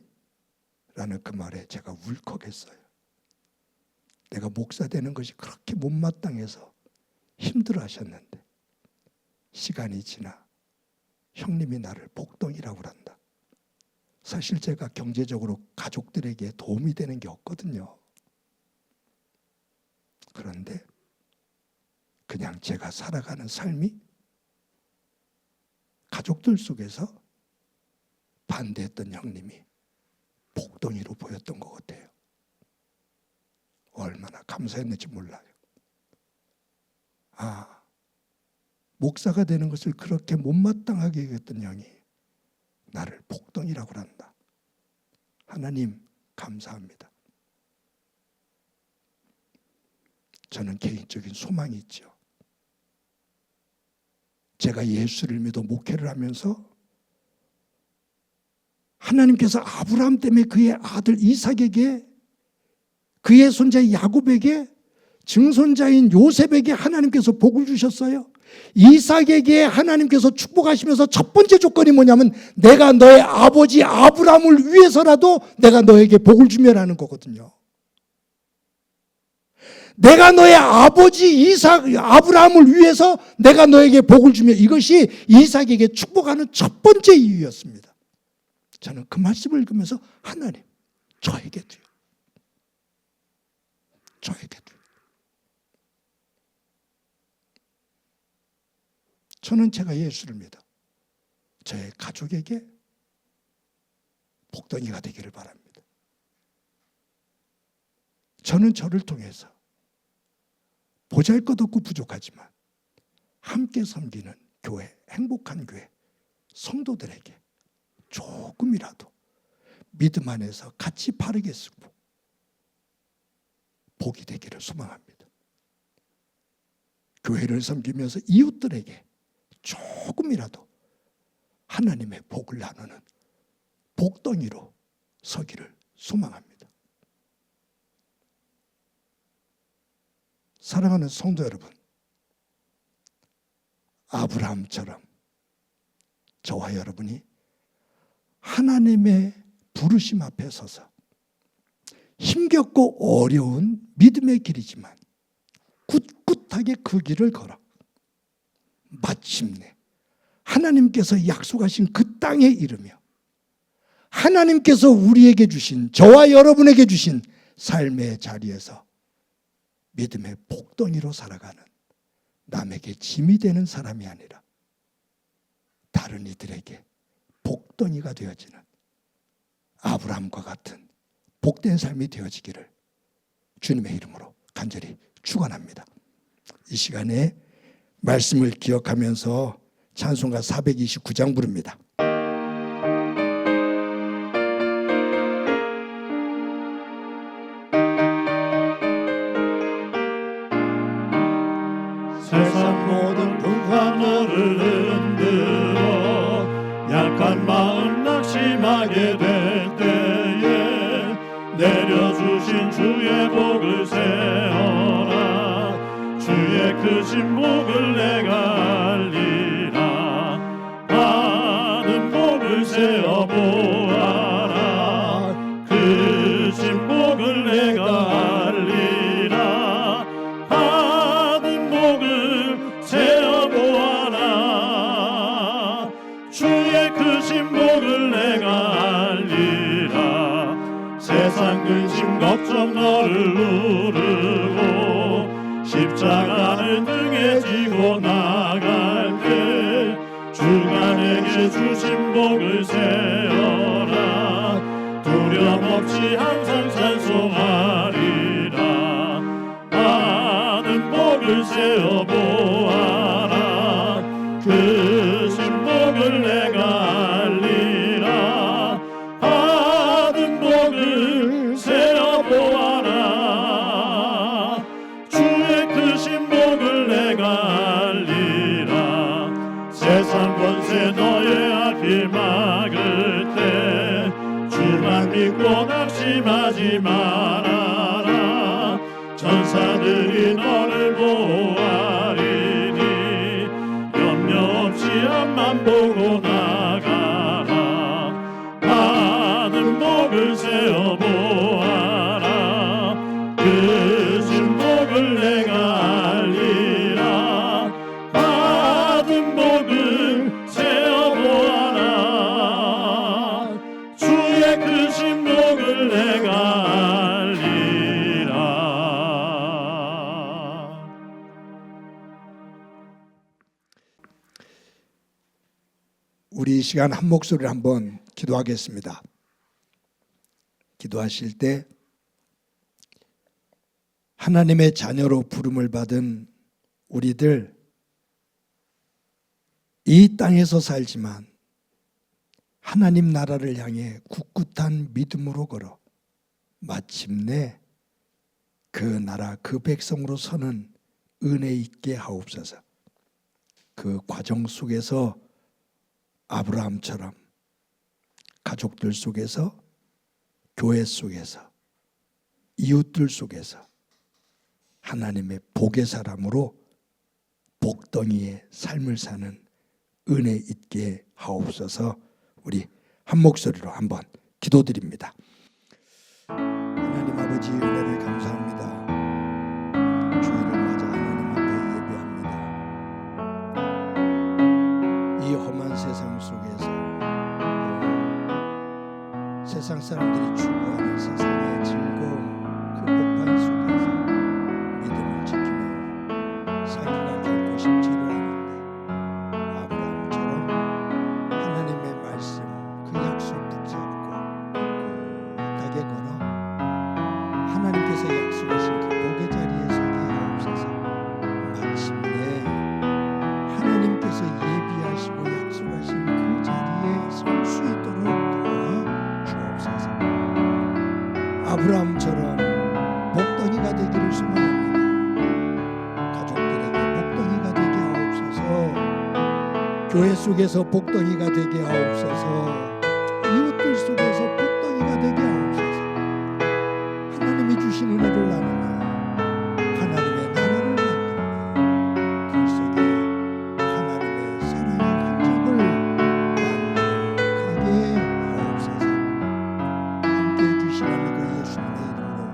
라는 그 말에 제가 울컥했어요. 내가 목사 되는 것이 그렇게 못마땅해서 힘들어 하셨는데 시간이 지나 형님이 나를 복덩이라고 한다. 사실 제가 경제적으로 가족들에게 도움이 되는 게 없거든요. 그런데 그냥 제가 살아가는 삶이 가족들 속에서 반대했던 형님이 복덩이로 보였던 것 같아요. 얼마나 감사했는지 몰라요. 목사가 되는 것을 그렇게 못마땅하게 여겼던 형이 나를 복덩이라고 한다. 하나님 감사합니다. 저는 개인적인 소망이 있죠. 제가 예수를 믿어 목회를 하면서 하나님께서 아브라함 때문에 그의 아들 이삭에게, 그의 손자 야곱에게, 증손자인 요셉에게 하나님께서 복을 주셨어요. 이삭에게 하나님께서 축복하시면서 첫 번째 조건이 뭐냐면 내가 너의 아버지 아브라함을 위해서라도 내가 너에게 복을 주며라는 거거든요. 내가 너의 아버지 아브라함을 위해서 내가 너에게 복을 주며, 이것이 이삭에게 축복하는 첫 번째 이유였습니다. 저는 그 말씀을 읽으면서 하나님, 저에게도요. 저는 제가 예수를 믿어 저의 가족에게 복덩이가 되기를 바랍니다. 저는 저를 통해서 보잘것없고 부족하지만 함께 섬기는 교회, 행복한 교회 성도들에게 조금이라도 믿음 안에서 같이 바르게 쓰고 복이 되기를 소망합니다. 교회를 섬기면서 이웃들에게 조금이라도 하나님의 복을 나누는 복덩이로 서기를 소망합니다. 사랑하는 성도 여러분, 아브라함처럼 저와 여러분이 하나님의 부르심 앞에 서서 힘겹고 어려운 믿음의 길이지만 꿋꿋하게 그 길을 걸어 마침내 하나님께서 약속하신 그 땅에 이르며 하나님께서 우리에게 주신, 저와 여러분에게 주신 삶의 자리에서 믿음의 복덩이로 살아가는, 남에게 짐이 되는 사람이 아니라 다른 이들에게 복덩이가 되어지는 아브라함과 같은 복된 삶이 되어지기를 주님의 이름으로 간절히 축원합니다. 이 시간에 말씀을 기억하면서 찬송가 429장 부릅니다. 세상 모든 풍파 너를 흔들어 약한 마음 낙심하게 될 때에 내려주신 주의 복을 세어라. 주의 크신 복을 내가 알리라. 많은 복을 세어 보아라. 크신 복을 내가 알리라. 많은 복을 세어 보아라. 주의 크신 복을 내가 알리라. 세상 근심 걱정 너를 누르고 십자가를 등에 지고 나갈 때 주가 내게 주신 복을 세어라. 두려움 없이 항상 찬송하리라. 많은 복을 세어 보아라. 크신 복을 내가 알리라. 받은 복을 세어 보아라. 주의 크신 복을 내가 알리라. 세상 권세 너의 앞을 막을 때 주만 믿고 낙심하지 말아라. 천사들이 너를 보호하리니 염려 없이 앞만 보고 나가라. 많은 복을 세어 보아라. 크신 복을 내가 알리라. 받은 복을 세어 보아라. 주의 크신 복을 내가 알리라. 우리 이 시간 한 목소리를 한번 기도하겠습니다. 기도하실 때 하나님의 자녀로 부름을 받은 우리들, 이 땅에서 살지만 하나님 나라를 향해 굳굳한 믿음으로 걸어 마침내 그 나라 그 백성으로 서는 은혜 있게 하옵소서. 그 과정 속에서 아브라함처럼 가족들 속에서, 교회 속에서, 이웃들 속에서 하나님의 복의 사람으로 복덩이의 삶을 사는 은혜 있게 하옵소서. 우리 한 목소리로 한번 기도드립니다. 하나님 아버지, 은혜를 감사합니다. 주일을 맞아 하나님 앞에 예배합니다. 이 험한 세상 속에서, 세상 사람들이 추구하는 세상의 즐거움, 그 복판 속에서 믿음을 지키며 살기가 결코 쉽지를 않은데 아브라함처럼 하나님의 말씀, 그 약속 붙잡고 굳굳하게 걸어 하나님께서 약속하신 그 복의 자리에 서게 하옵소서. 마침내 하나님께서 예비하시고 약속하신 그 자리에 설 수 있도록 도와주옵소서. 아브라함처럼 복덩이가 되기를 소망합니다. 가족들에게 복덩이가 되게 하옵소서. 교회 교회 속에서 복덩이가 되게 하옵소서. 이웃들 속에서 복덩이가 되게 하옵소서. 하나님이 주신 은혜를 나누며 하나님의 나라를 만들며 그 속에 하나님의 사랑의 흔적을 만들어가게 하옵소서. 함께해 주시라는 그 예수님의 이름으로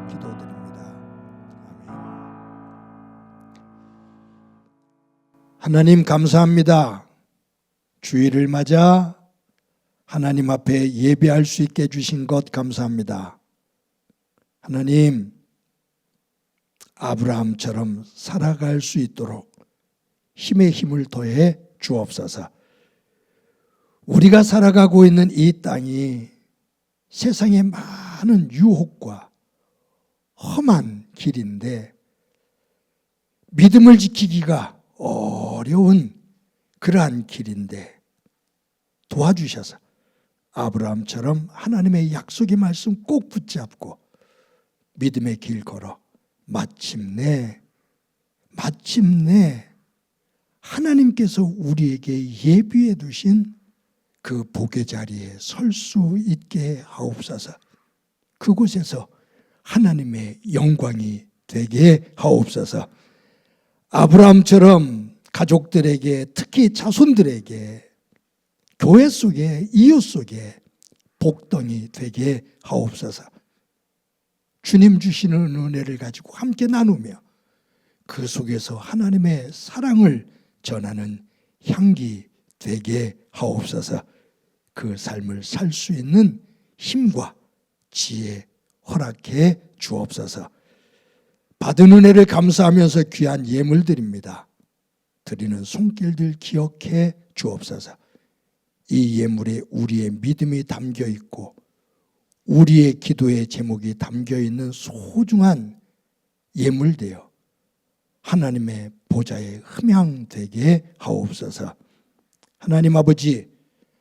기도드립니다. 아멘. 하나님 감사합니다. 주일을 맞아 하나님 앞에 예배할 수 있게 해주신 것 감사합니다. 하나님, 아브라함처럼 살아갈 수 있도록 힘에 힘을 더해 주옵소서. 우리가 살아가고 있는 이 땅이 세상의 많은 유혹과 험한 길인데 믿음을 지키기가 어려운 그러한 길인데 도와주셔서 아브라함처럼 하나님의 약속의 말씀 꼭 붙잡고 믿음의 길 걸어 마침내 하나님께서 우리에게 예비해 두신 그 복의 자리에 설 수 있게 하옵소서. 그곳에서 하나님의 영광이 되게 하옵소서. 아브라함처럼 가족들에게, 특히 자손들에게, 교회 속에, 이웃 속에 복덩이 되게 하옵소서. 주님 주시는 은혜를 가지고 함께 나누며 그 속에서 하나님의 사랑을 전하는 향기 되게 하옵소서. 그 삶을 살 수 있는 힘과 지혜 허락해 주옵소서. 받은 은혜를 감사하면서 귀한 예물 드립니다. 드리는 손길들 기억해 주옵소서. 이 예물에 우리의 믿음이 담겨 있고 우리의 기도의 제목이 담겨 있는 소중한 예물되어 하나님의 보좌에 흠향되게 하옵소서. 하나님 아버지,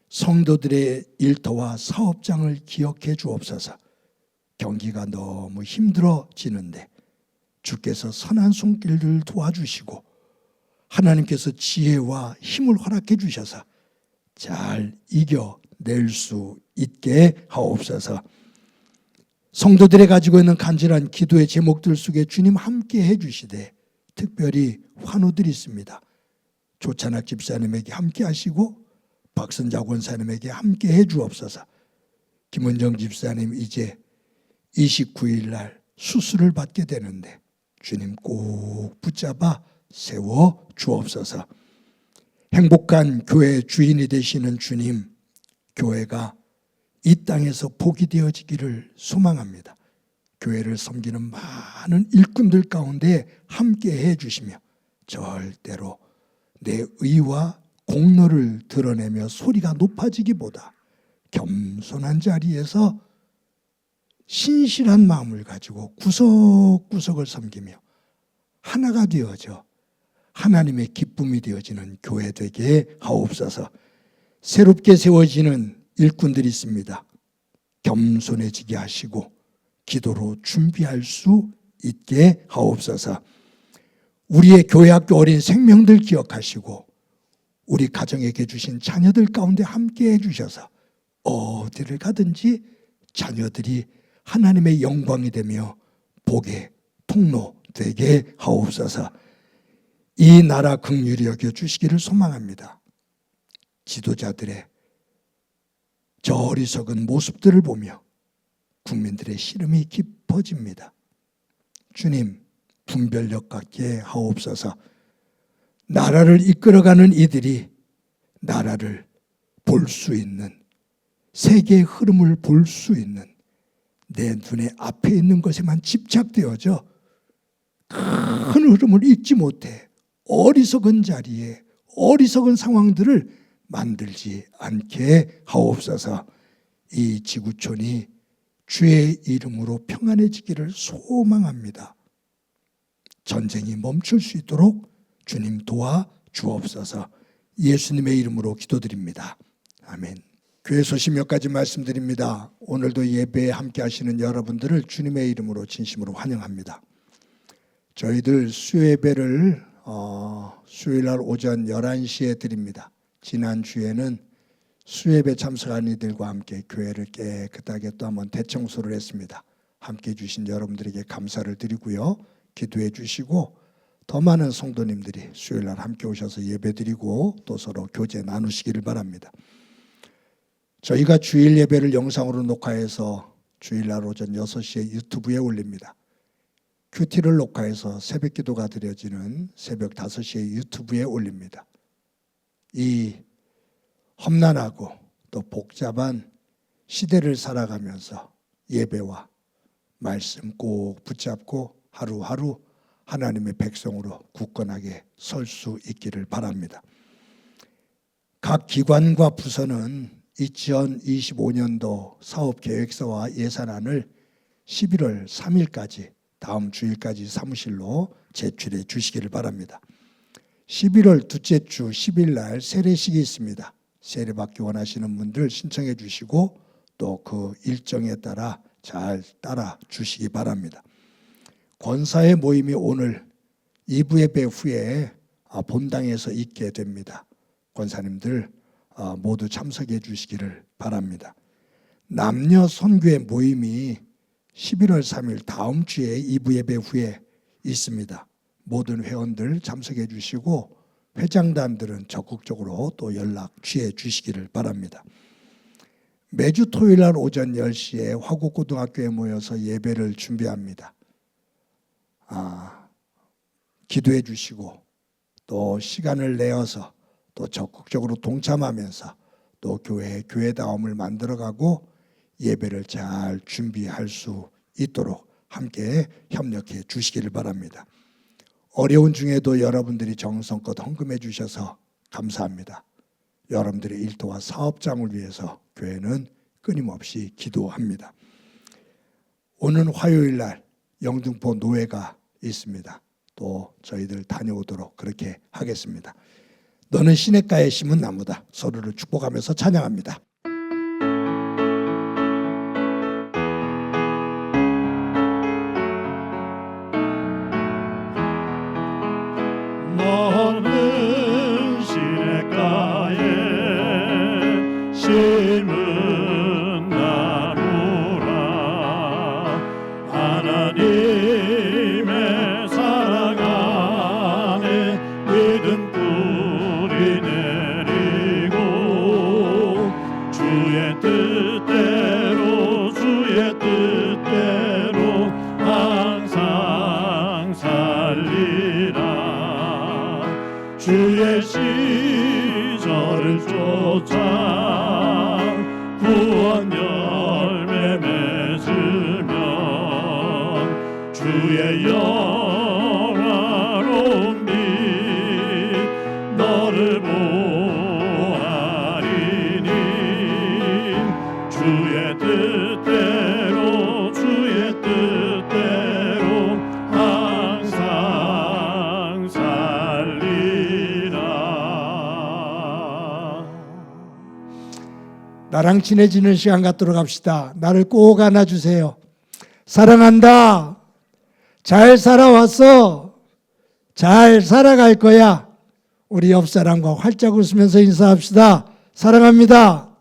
성도들의 일터와 사업장을 기억해 주옵소서. 경기가 너무 힘들어지는데 주께서 선한 손길을 도와주시고 하나님께서 지혜와 힘을 허락해 주셔서 잘 이겨낼 수 있게 하옵소서. 성도들이 가지고 있는 간절한 기도의 제목들 속에 주님 함께 해주시되 특별히 환우들이 있습니다. 조찬학 집사님에게 함께 하시고 박선자 권사님에게 함께 해주옵소서. 김은정 집사님 이제 29일 날 수술을 받게 되는데 주님 꼭 붙잡아 세워 주옵소서. 행복한 교회 주인이 되시는 주님, 교회가 이 땅에서 복이 되어지기를 소망합니다. 교회를 섬기는 많은 일꾼들 가운데 함께 해주시며 절대로 내 의와 공로를 드러내며 소리가 높아지기보다 겸손한 자리에서 신실한 마음을 가지고 구석구석을 섬기며 하나가 되어져 하나님의 기쁨이 되어지는 교회 되게 하옵소서. 새롭게 세워지는 일꾼들이 있습니다. 겸손해지게 하시고 기도로 준비할 수 있게 하옵소서. 우리의 교회학교 어린 생명들 기억하시고 우리 가정에게 주신 자녀들 가운데 함께 해주셔서 어디를 가든지 자녀들이 하나님의 영광이 되며 복의 통로 되게 하옵소서. 이 나라 긍휼히 여겨주시기를 소망합니다. 지도자들의 저 어리석은 모습들을 보며 국민들의 시름이 깊어집니다. 주님, 분별력 갖게 하옵소서. 나라를 이끌어가는 이들이 나라를 볼 수 있는, 세계의 흐름을 볼 수 있는 내 눈에 앞에 있는 것에만 집착되어져 큰 흐름을 읽지 못해 어리석은 자리에 어리석은 상황들을 만들지 않게 하옵소서. 이 지구촌이 주의 이름으로 평안해지기를 소망합니다. 전쟁이 멈출 수 있도록 주님 도와 주옵소서. 예수님의 이름으로 기도드립니다. 아멘. 교회 소식 몇 가지 말씀드립니다. 오늘도 예배에 함께 하시는 여러분들을 주님의 이름으로 진심으로 환영합니다. 저희들 수요 예배를 수요일 날 오전 11시에 드립니다. 지난주에는 수예배 참석한 이들과 함께 교회를 깨끗하게 또 한번 대청소를 했습니다. 함께 해주신 여러분들에게 감사를 드리고요. 기도해 주시고 더 많은 성도님들이 수요일날 함께 오셔서 예배드리고 또 서로 교제 나누시기를 바랍니다. 저희가 주일 예배를 영상으로 녹화해서 주일날 오전 6시에 유튜브에 올립니다. 큐티를 녹화해서 새벽 기도가 드려지는 새벽 5시에 유튜브에 올립니다. 이 험난하고 또 복잡한 시대를 살아가면서 예배와 말씀 꼭 붙잡고 하루하루 하나님의 백성으로 굳건하게 설 수 있기를 바랍니다. 각 기관과 부서는 2025년도 사업계획서와 예산안을 11월 3일까지 다음 주일까지 사무실로 제출해 주시기를 바랍니다. 11월 둘째 주 10일 날 세례식이 있습니다. 세례받기 원하시는 분들 신청해 주시고 또 그 일정에 따라 잘 따라 주시기 바랍니다. 권사의 모임이 오늘 2부 예배 후에 본당에서 있게 됩니다. 권사님들 모두 참석해 주시기를 바랍니다. 남녀 선교의 모임이 11월 3일 다음 주에 2부 예배 후에 있습니다. 모든 회원들 참석해 주시고 회장단들은 적극적으로 또 연락 취해 주시기를 바랍니다. 매주 토요일 날 오전 10시에 화곡고등학교에 모여서 예배를 준비합니다. 기도해 주시고 또 시간을 내어서 또 적극적으로 동참하면서 또 교회다움을 만들어가고 예배를 잘 준비할 수 있도록 함께 협력해 주시기를 바랍니다. 어려운 중에도 여러분들이 정성껏 헌금해 주셔서 감사합니다. 여러분들의 일터와 사업장을 위해서 교회는 끊임없이 기도합니다. 오는 화요일 날 영등포 노회가 있습니다. 또 저희들 다녀오도록 그렇게 하겠습니다. 너는 시냇가에 심은 나무다. 서로를 축복하면서 찬양합니다. 너는 시냇가에 심은 나무라. 하나님의 사랑 안에 믿음 뿌리 내리고 주의 뜻대로 항상 살리라. 주의 시절을 쫓아 구원 열매 맺으면 주의 영화로운 빛 너를 보아리니. 주의 뜻대로 항상 살리라. 나랑 친해지는 시간 갖도록 합시다. 나를 꼭 안아주세요. 사랑한다. 잘 살아왔어. 잘 살아갈 거야. 우리 옆 사람과 활짝 웃으면서 인사합시다. 사랑합니다.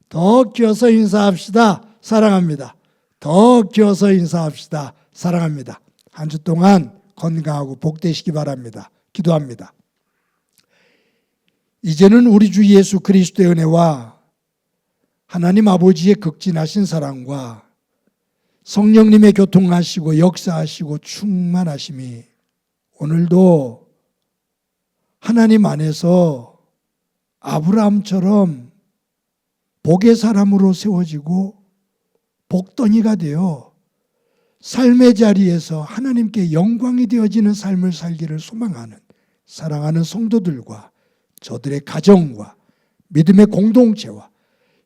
더 키워서 인사합시다. 사랑합니다. 더 키워서 인사합시다. 사랑합니다. 한 주 동안 건강하고 복되시기 바랍니다. 기도합니다. 이제는 우리 주 예수 그리스도의 은혜와 하나님 아버지의 극진하신 사랑과 성령님의 교통하시고 역사하시고 충만하심이 오늘도 하나님 안에서 아브라함처럼 복의 사람으로 세워지고 복덩이가 되어 삶의 자리에서 하나님께 영광이 되어지는 삶을 살기를 소망하는 사랑하는 성도들과 저들의 가정과 믿음의 공동체와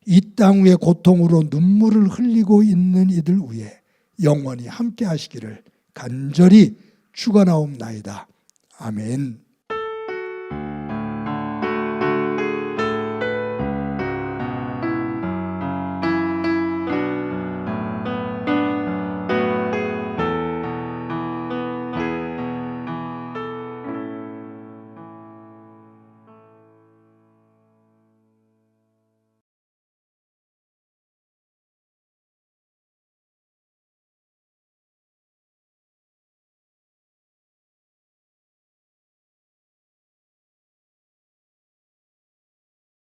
이 땅 위의 고통으로 눈물을 흘리고 있는 이들 위에 영원히 함께 하시기를 간절히 축원하옵나이다. 아멘.